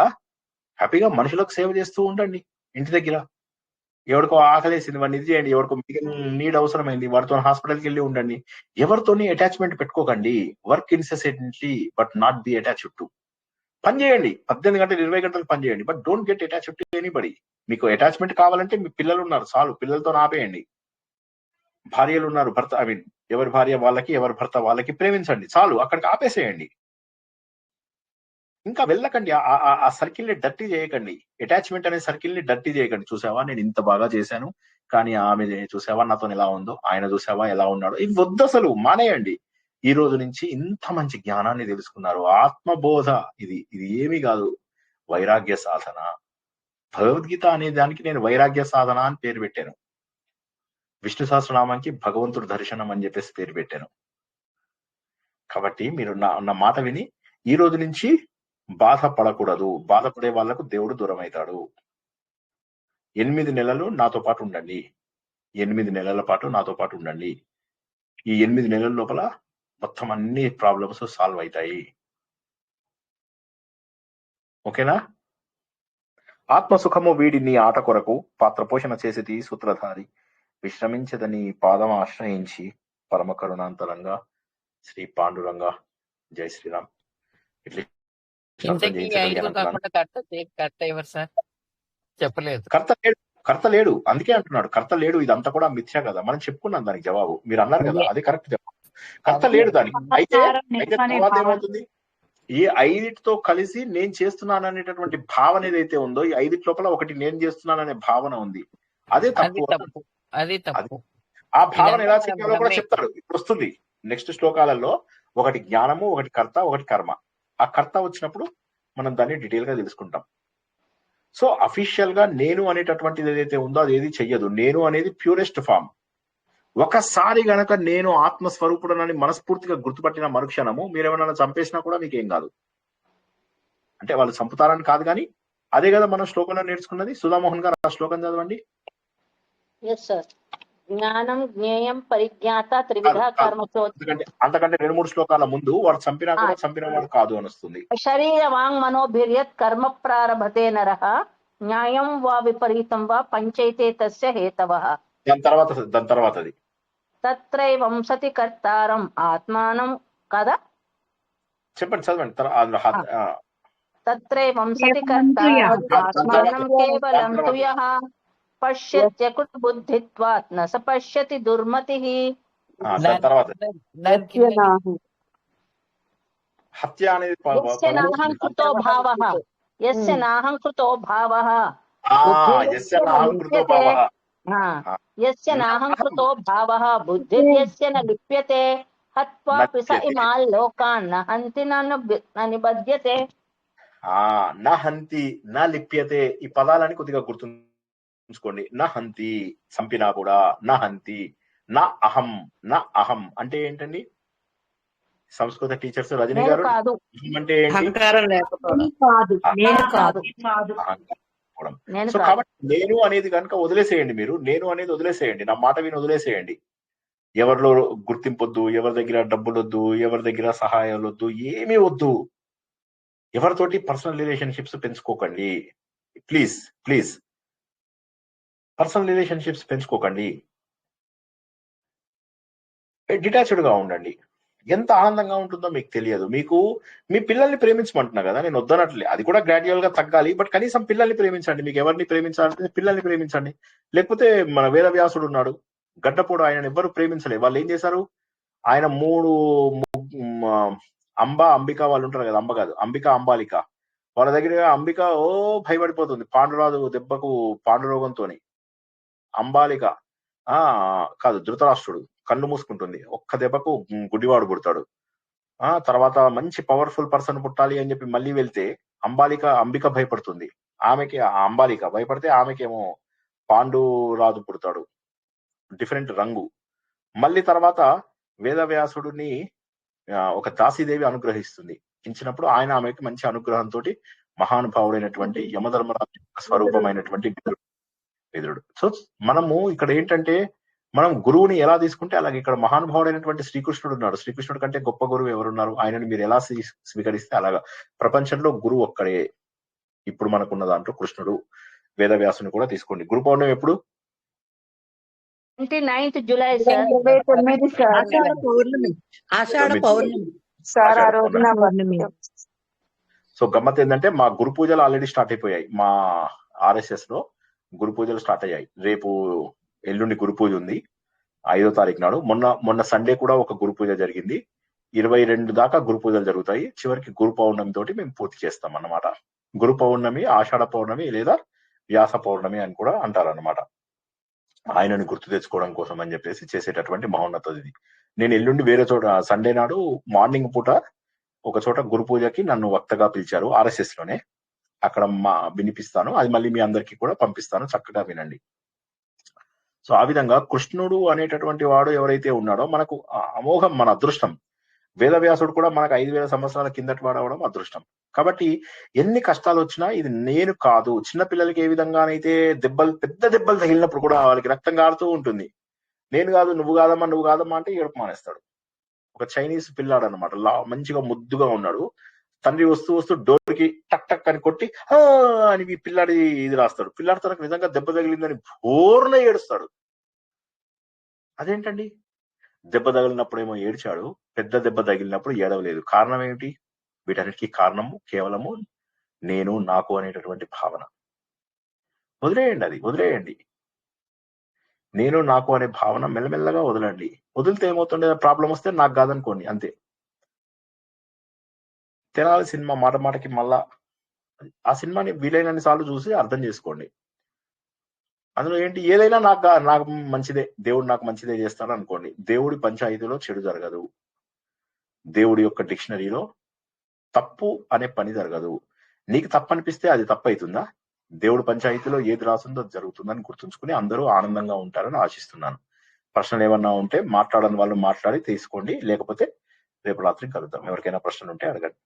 హ్యాపీగా మనుషులకు సేవ చేస్తూ ఉండండి. ఇంటి దగ్గర ఎవరికో ఆకలేసింది వాడిని ఇది చేయండి, ఎవరికో నీడ్ అవసరమైంది వాడితో హాస్పిటల్కి వెళ్ళి ఉండండి. ఎవరితోని అటాచ్మెంట్ పెట్టుకోకండి. Work incessantly but not be attached to. పని చేయండి, 18 గంటలు 20 గంటలు పని చేయండి, but don't get attached to anybody. మీకు అటాచ్మెంట్ కావాలంటే మీ పిల్లలు ఉన్నారు చాలు, పిల్లలతో ఆపేయండి. భార్యలు ఉన్నారు, భర్త ఎవరి భార్య వాళ్ళకి, ఎవరి భర్త వాళ్ళకి ప్రేమించండి చాలు, అక్కడికి ఆపేసేయండి. ఇంకా వెళ్ళకండి. ఆ సర్కిల్ ని డర్టీ చేయకండి. అటాచ్మెంట్ అనే సర్కిల్ ని డర్టీ చేయకండి. చూసావా నేను ఇంత బాగా చేశాను, కానీ ఆమె చూసావా నాతో ఎలా ఉందో, ఆయన చూసావా ఎలా ఉన్నాడో, ఇవి వద్దు అసలు, మానేయండి. ఈ రోజు నుంచి ఇంత మంచి జ్ఞానాన్ని తెలుసుకున్నారు. ఆత్మబోధ ఇది ఏమీ కాదు, వైరాగ్య సాధన. భగవద్గీత అనే దానికి నేను వైరాగ్య సాధన అని పేరు పెట్టాను. విష్ణు సహస్రనామానికి భగవంతుడు దర్శనం అని చెప్పేసి పేరు పెట్టాను. కాబట్టి మీరు నా మాట విని ఈ రోజు నుంచి బాధపడకూడదు. బాధపడే వాళ్లకు దేవుడు దూరం అవుతాడు. 8 నెలలు నాతో పాటు ఉండండి. 8 నెలల పాటు నాతో పాటు ఉండండి. ఈ 8 నెలల లోపల మొత్తం అన్ని ప్రాబ్లమ్స్ సాల్వ్ అవుతాయి. ఓకేనా? ఆత్మసుఖము వీడి నీ ఆట కొరకు పాత్ర పోషణ చేసేది సూత్రధారి విశ్రమించదని పాదం ఆశ్రయించి పరమ కరుణాంతరంగా శ్రీ పాండురంగా. జై శ్రీరామ్. చెప్పలేదు. కర్త లేడు, అందుకే అంటున్నాడు కర్త లేడు. ఇదంతా కూడా మిథ్య కదా, మనం చెప్పుకున్నాం దానికి జవాబు. మీరు అన్నారు కదా, అది కరెక్ట్ జవాబు. కర్త లేడు దానికి. అయితే తర్వాత ఏమవుతుంది? ఈ 5టితో కలిసి నేను చేస్తున్నాను అనేటటువంటి భావన ఏదైతే ఉందో, ఈ 5 లోపల ఒకటి నేను చేస్తున్నాను అనే భావన ఉంది. అదే తప్పు. ఆ భావన ఎలా చేయాలో కూడా చెప్తాడు. ఇప్పుడు వస్తుంది నెక్స్ట్ శ్లోకాలలో. ఒకటి జ్ఞానము, ఒకటి కర్త, ఒకటి కర్మ. ఆ కర్త వచ్చినప్పుడు మనం దాన్ని డీటెయిల్ గా తెలుసుకుంటాం. సో అఫీషియల్ గా నేను అనేటటువంటిది ఏదైతే ఉందో అది ఏది చెయ్యదు. నేను అనేది ప్యూరెస్ట్ ఫామ్. ఒకసారి గనక నేను ఆత్మస్వరూపుడనని మనస్ఫూర్తిగా గుర్తుపట్టిన మరుక్షణము మీరేమన్నా చంపేసినా కూడా మీకేం కాదు. అంటే వాళ్ళు చంపుతారని కాదు, కానీ అదే కదా మనం శ్లోకంలో నేర్చుకున్నది. సుధామోహన్ గారు ఆ శ్లోకం చదవండి. Yes sir. జ్ఞానం జ్ఞేయం పరిజ్ఞాత త్రివిధ కర్మచో. అంతకంటే 2-3 శ్లోకాల ముందు వాడు చంపినా కూడా చంపిన వాడు కాదు అని వస్తుంది. శరీర వాంగ్ మనోభిర్యత్ కర్మ ప్రారభతే నరః న్యాయం వా విపరీతం వా పంచైతే తస్య హేతవః. దాని తర్వాత అది తత్రైవం సతి కర్తారం ఆత్మానం కదా చెప్పండి, చదవండి. తత్రైవం సతి కర్తారం ఆత్మానం కేవలం తుయః పశ్యత్యకుట బుద్ధిత్వాత్ న స పశ్యతి దుర్మతిః. దాని తర్వాత హత్య అనేది యస్య నాహంకృతో భావః యస్య నాహంకృతో భావః యస్య నాహంకృతో భావః బుద్ధిర్యస్య న లిప్యతే హత్వాపి స ఇమాన్ లోకాన్ న హంతి న నిబధ్యతే. నా హంతి నా లిప్యతే, ఈ పదాలని కొద్దిగా గుర్తుంచుకోండి. నా హంతి చంపినా కూడా, నా హంతి, నా అహం, నా అహం అంటే ఏంటండి? సంస్కృత టీచర్స్ రజనీ గారు అంటే సో కాబట్టి నేను అనేది కనుక వదిలేసేయండి. మీరు నేను అనేది వదిలేసేయండి, నా మాట విని వదిలేసేయండి. ఎవరిలో గుర్తింపొద్దు, ఎవరి దగ్గర డబ్బులు వద్దు, ఎవరి దగ్గర సహాయాలు వద్దు, ఏమీ వద్దు. ఎవరితోటి పర్సనల్ రిలేషన్షిప్స్ పెంచుకోకండి. ప్లీజ్ ప్లీజ్ పర్సనల్ రిలేషన్షిప్స్ పెంచుకోకండి. డిటాచ్డ్ గా ఉండండి. ఎంత ఆనందంగా ఉంటుందో మీకు తెలియదు. మీకు మీ పిల్లల్ని ప్రేమించమంటున్నా కదా, నేను వద్దనట్లే, అది కూడా గ్రాడ్యువల్ గా తగ్గాలి. బట్ కనీసం పిల్లల్ని ప్రేమించండి. మీకు ఎవరిని ప్రేమించాలంటే పిల్లల్ని ప్రేమించండి. లేకపోతే మన వేదవ్యాసుడు ఉన్నాడు, గడ్డపోడు, ఆయన ఎవ్వరు ప్రేమించలేదు. వాళ్ళు ఏం చేశారు? ఆయన 3 అంబిక వాళ్ళు ఉంటారు కదా, అంబ కాదు అంబిక, అంబాలిక, వాళ్ళ దగ్గర అంబిక భయపడిపోతుంది పాండురాజు దెబ్బకు, పాండురోగంతో. అంబాలిక కాదు, ధృతరాష్ట్రుడు కళ్ళు మూసుకుంటుంది, ఒక్క దెబ్బకు గుడ్డివాడు పుడతాడు. తర్వాత మంచి పవర్ఫుల్ పర్సన్ పుట్టాలి అని చెప్పి మళ్ళీ వెళ్తే అంబిక భయపడుతుంది. ఆమెకి అంబాలిక భయపడితే ఆమెకేమో పాండురాజు పుడతాడు, డిఫరెంట్ రంగు. మళ్ళీ తర్వాత వేదవ్యాసుడిని ఒక దాసీదేవి అనుగ్రహిస్తుంది. ఇచ్చినప్పుడు ఆయన ఆమెకి మంచి అనుగ్రహంతో మహానుభావుడైనటువంటి యమధర్మరాజు స్వరూపమైనటువంటి విదురుడు. సో మనము ఇక్కడ ఏంటంటే, మనం గురువుని ఎలా తీసుకుంటే అలాగే ఇక్కడ మహానుభావుడైనటువంటి శ్రీకృష్ణుడు ఉన్నాడు. శ్రీకృష్ణుడు కంటే గొప్ప గురువు ఎవరున్నారు? ఆయనని మీరు ఎలా స్వీకరిస్తే అలాగా. ప్రపంచంలో గురువు ఒక్కడే. ఇప్పుడు మనకున్న దాంట్లో కృష్ణుడు. వేదవ్యాసుని కూడా తీసుకోండి. గురు పౌర్ణమి ఎప్పుడు? 29th July sir. సో గమ్మత్ ఏంటంటే మా గురు పూజలు ఆల్రెడీ స్టార్ట్ అయిపోయాయి. మా RSS లో గురు పూజలు స్టార్ట్ అయ్యాయి. రేపు ఎల్లుండి గురు పూజ ఉంది 5వ తారీఖు నాడు. మొన్న సండే కూడా ఒక గురు పూజ జరిగింది. 22 దాకా గురు పూజలు జరుగుతాయి. చివరికి గురు పౌర్ణమి తోటి మేము పూర్తి చేస్తాం అన్నమాట. గురు పౌర్ణమి ఆషాఢ పౌర్ణమి లేదా వ్యాస పౌర్ణమి అని కూడా అంటారు అన్నమాట. ఆయనని గుర్తు తెచ్చుకోవడం కోసం అని చెప్పేసి చేసేటటువంటి మహోన్నత ఇది. నేను ఎల్లుండి వేరే చోట సండే నాడు మార్నింగ్ పూట ఒక చోట గురు పూజకి నన్ను వక్తగా పిలిచారు RSS లోనే. అక్కడ వినిపిస్తాను, అది మళ్ళీ మీ అందరికీ కూడా పంపిస్తాను, చక్కగా వినండి. సో ఆ విధంగా కృష్ణుడు అనేటటువంటి వాడు ఎవరైతే ఉన్నాడో మనకు అమోఘం, మన అదృష్టం. వేదవ్యాసుడు కూడా మనకు 5000 సంవత్సరాల కిందటి వాడవడం అదృష్టం. కాబట్టి ఎన్ని కష్టాలు వచ్చినా ఇది నేను కాదు. చిన్నపిల్లలకి ఏ విధంగానైతే పెద్ద దెబ్బలు తగిలినప్పుడు కూడా వాళ్ళకి రక్తం కారుతూ ఉంటుంది. నేను కాదు, నువ్వు కాదమ్మా అంటే ఏడుపు మానేస్తాడు. ఒక చైనీస్ పిల్లాడు అనమాట, మంచిగా ముద్దుగా ఉన్నాడు. తండ్రి వస్తూ డోర్కి టక్ టక్ అని కొట్టి అని పిల్లాడి ఇది రాస్తాడు. పిల్లాడి తనకు నిజంగా దెబ్బ తగిలిందని బోర్న ఏడుస్తాడు. అదేంటండి? దెబ్బ తగిలినప్పుడేమో ఏడ్చాడు, పెద్ద దెబ్బ తగిలినప్పుడు ఏడవలేదు. కారణం ఏమిటి? వీటన్నిటికీ కారణము కేవలము నేను నాకు అనేటటువంటి భావన. వదిలేయండి. నేను నాకు అనే భావన మెల్లమెల్లగా వదలండి. వదిలితే ఏమవుతుండే, ప్రాబ్లం వస్తే నాకు కాదనుకోండి, అంతే. తెనాలి సినిమా మాట మాటకి మళ్ళా ఆ సినిమాని వీలైనన్ని సార్లు చూసి అర్థం చేసుకోండి. అందులో ఏంటి, ఏదైనా నాకు మంచిదే, దేవుడు నాకు మంచిదే చేస్తాడు అనుకోండి. దేవుడి పంచాయతీలో చెడు జరగదు. దేవుడి యొక్క డిక్షనరీలో తప్పు అనే పని జరగదు. నీకు తప్పు అనిపిస్తే అది తప్పు అవుతుందా? దేవుడి పంచాయతీలో ఏది రాసిందో అది జరుగుతుందని గుర్తుంచుకుని అందరూ ఆనందంగా ఉంటారని ఆశిస్తున్నాను. ప్రశ్నలు ఏమన్నా ఉంటే మాట్లాడని వాళ్ళు మాట్లాడి తీసుకోండి, లేకపోతే రేపు రాత్రి కలుద్దాం. ఎవరికైనా ప్రశ్నలు ఉంటే అడగండి.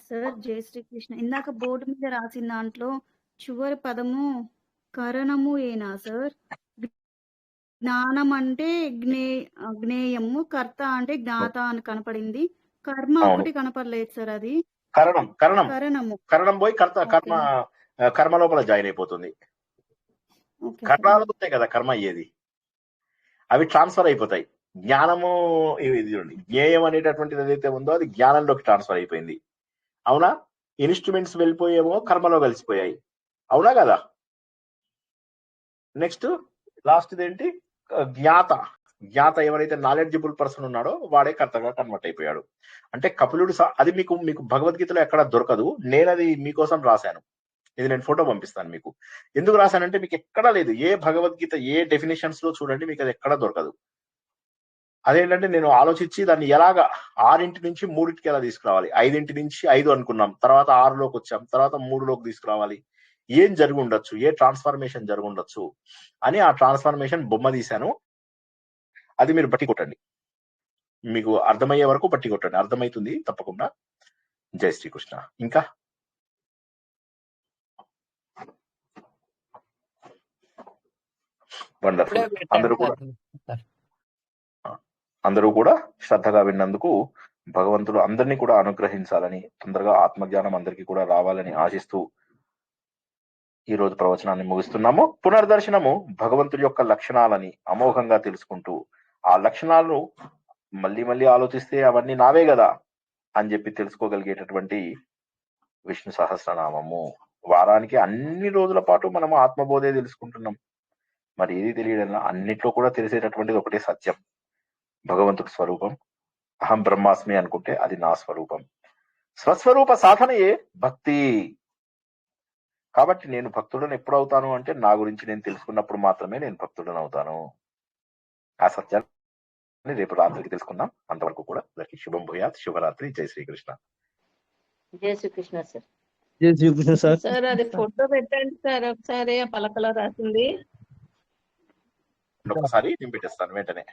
సార్ జై శ్రీకృష్ణ. ఇందాక బోర్డు మీద రాసిన దాంట్లో చివరి పదము కరణము ఏనా సార్? జ్ఞానం అంటే జ్ఞేయము, కర్త అంటే జ్ఞాత అని కనపడింది. కర్మ అవును. ఒకటి కనపడలేదు సార్. అది కరణం కరణం కరణము. కరణం పోయి కర్మ ఓకే కర్మ లోపల జాయిన్ అయిపోతుంది. Okay sir. కర్ణాలతోనే కదా కర్మ అయ్యేది. అవి ట్రాన్స్ఫర్ అయిపోతాయి. జ్ఞానము ఇది చూడండి, జ్ఞేయం అనేటటువంటిది ఏదైతే ఉందో అది జ్ఞానంలోకి ట్రాన్స్ఫర్ అయిపోయింది. అవునా? ఇన్స్ట్రుమెంట్స్ వెళ్ళిపోయేమో కర్మలో కలిసిపోయాయి. అవునా కదా? నెక్స్ట్ లాస్ట్ ఏంటి? జ్ఞాత. జ్ఞాత ఎవరైతే నాలెడ్జిబుల్ పర్సన్ ఉన్నాడో వాడే కర్తగా కన్వర్ట్ అయిపోయాడు. అంటే కపిలుడు అది మీకు భగవద్గీతలో ఎక్కడ దొరకదు. నేను అది మీకోసం రాశాను. ఇది నేను ఫోటో పంపిస్తాను మీకు. ఎందుకు రాశానంటే మీకు ఎక్కడా లేదు. ఏ భగవద్గీత ఏ డెఫినేషన్స్ లో చూడండి, మీకు అది ఎక్కడా దొరకదు. అదేంటంటే నేను ఆలోచించి దాన్ని ఎలాగా 6 నుంచి 3కి ఎలా తీసుకురావాలి, 5 నుంచి 5 అనుకున్నాం, తర్వాత 6లోకి వచ్చాం, తర్వాత 3లోకి తీసుకురావాలి, ఏం జరిగి ఉండొచ్చు, ఏ ట్రాన్స్ఫర్మేషన్ జరిగి ఉండొచ్చు అని ఆ ట్రాన్స్ఫర్మేషన్ బొమ్మ తీశాను. అది మీరు బట్టి కొట్టండి, మీకు అర్థమయ్యే వరకు బట్టి కొట్టండి, అర్థమవుతుంది తప్పకుండా. జై శ్రీకృష్ణ. ఇంకా వండర్ఫుల్. అందరూ కూడా శ్రద్ధగా విన్నందుకు భగవంతుడు అందరినీ కూడా అనుగ్రహించాలని, తొందరగా ఆత్మజ్ఞానం అందరికీ కూడా రావాలని ఆశిస్తూ ఈ రోజు ప్రవచనాన్ని ముగిస్తున్నాము. పునర్దర్శనము భగవంతుడి యొక్క లక్షణాలని అమోఘంగా తెలుసుకుంటూ, ఆ లక్షణాలను మళ్ళీ మళ్ళీ ఆలోచిస్తే అవన్నీ నావే కదా అని చెప్పి తెలుసుకోగలిగేటటువంటి విష్ణు సహస్రనామము. వారానికి అన్ని రోజుల పాటు మనము ఆత్మబోధే తెలుసుకుంటున్నాం. మరి ఏది తెలియడం, అన్నిట్లో కూడా తెలిసేటటువంటిది ఒకటే సత్యం, భగవంతుడి స్వరూపం. అహం బ్రహ్మాస్మి అనుకుంటే అది నా స్వరూపం. స్వస్వరూప సాధనయే భక్తి. కాబట్టి నేను భక్తుడను ఎప్పుడు అవుతాను అంటే నా గురించి నేను తెలుసుకున్నప్పుడు మాత్రమే నేను భక్తుడను అవుతాను. ఆ సత్యాన్ని రేపు రాత్రికి తెలుసుకుందాం. అంతవరకు కూడా అందరికీ శుభం భూయాత్. శుభరాత్రి. జై శ్రీకృష్ణ. జై శ్రీకృష్ణ సార్. జై శ్రీకృష్ణ సార్. సార్ అది ఫోటో పెట్టండి సార్ ఒకసారి, ఆ పలకలో రాసింది. ఒకసారి నేను పెట్టేస్తాను వెంటనే.